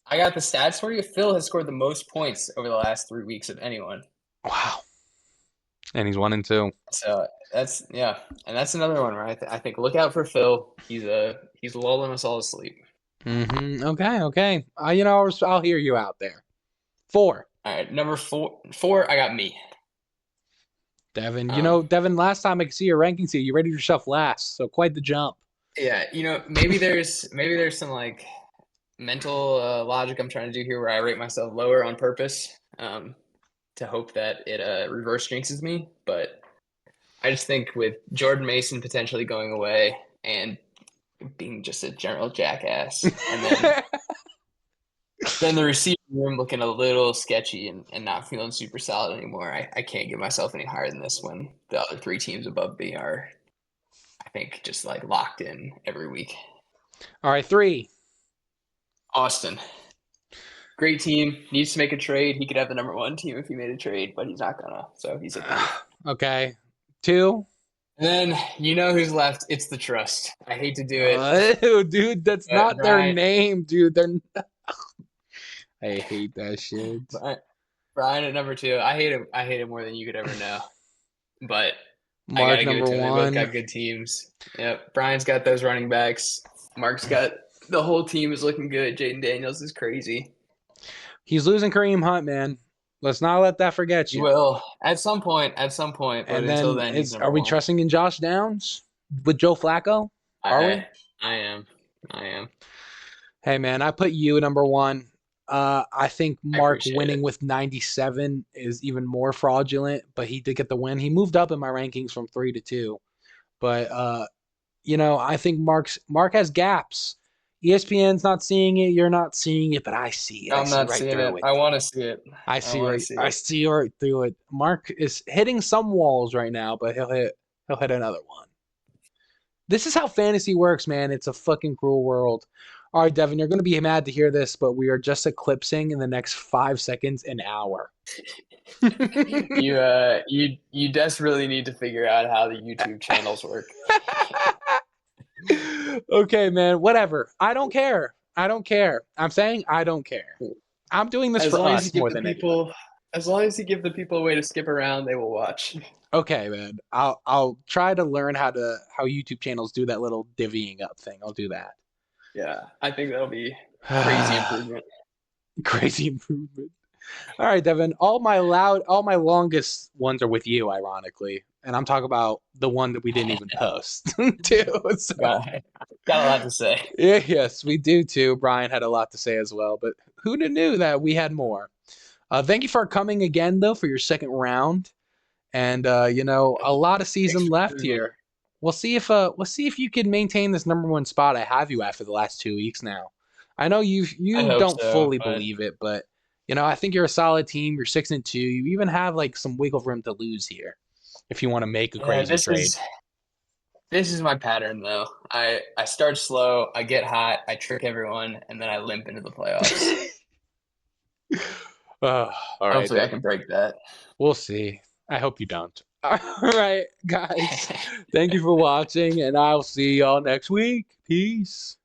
I got the stats for you. Phil has scored the most points over the last 3 weeks of anyone. Wow. And he's 1 and 2. So that's and that's another one where I think look out for Phil. He's lulling us all to sleep. Okay. I'll hear you out there. 4. All right, number 4, I got me. Devin, Devin, last time I could see your rankings here, you rated yourself last, so quite the jump. Yeah, maybe there's some like mental logic I'm trying to do here where I rate myself lower on purpose to hope that it reverse jinxes me. But I just think with Jordan Mason potentially going away and being just a general jackass, and then the receiver room looking a little sketchy and not feeling super solid anymore, I can't get myself any higher than this when the other 3 teams above me are, I think, just like locked in every week. All right, 3. Austin. Great team. Needs to make a trade. He could have the number 1 team if he made a trade, but he's not gonna. So he's a 3. Okay. 2. And then who's left. It's the Trust. I hate to do it. Dude, that's not their name, dude. I hate that shit. Brian at number 2. I hate him more than you could ever know. But Mark I gotta give it number to him. They 1. both got good teams. Yep. Brian's got those running backs. Mark's got the whole team is looking good. Jaden Daniels is crazy. He's losing Kareem Hunt, man. Let's not let that forget you. He will at some point. But And until then, he's are we 1. trusting in Josh Downs with Joe Flacco? Are we? I am. Hey, man, I put you number 1. I think Mark winning with 97 is even more fraudulent, but he did get the win. He moved up in my rankings from 3 to 2. But I think Mark has gaps. ESPN's not seeing it. You're not seeing it, but I see it. I I'm see not right seeing it. through it. I want to see it. I I see want to right. see I it. see right through it. Mark is hitting some walls right now, but he'll hit another one. This is how fantasy works, man. It's a fucking cruel world. All right, Devin, you're going to be mad to hear this, but we are just eclipsing in the next 5 seconds an hour. You desperately need to figure out how the YouTube channels work. Okay, man, whatever. I don't care. I don't care. I'm saying I don't care. I'm doing this As for long as you us give more the than anyone. people, as long as you give the people a way to skip around, they will watch. Okay, man. I'll try to learn how YouTube channels do that little divvying up thing. I'll do that. Yeah, I think that'll be crazy improvement. Crazy improvement. All right, Devin. All my longest ones are with you, ironically, and I'm talking about the one that we didn't even post too. So, Got a lot to say. yeah, yes, we do too. Brian had a lot to say as well, but who knew that we had more? Thank you for coming again, though, for your second round, and a lot of Thanks season for left having me. here. We'll see if you can maintain this number one spot I have you at for the last 2 weeks now. I know I you hope don't so, fully but believe it, but I think you're a solid team. You're 6-2. You even have like some wiggle room to lose here if you want to make a yeah, crazy trade. this is my pattern though. I start slow, I get hot, I trick everyone, and then I limp into the playoffs. All right, Hopefully, I Devin. can break that. We'll see. I hope you don't. All right, guys. Thank you for watching, and I'll see y'all next week. Peace.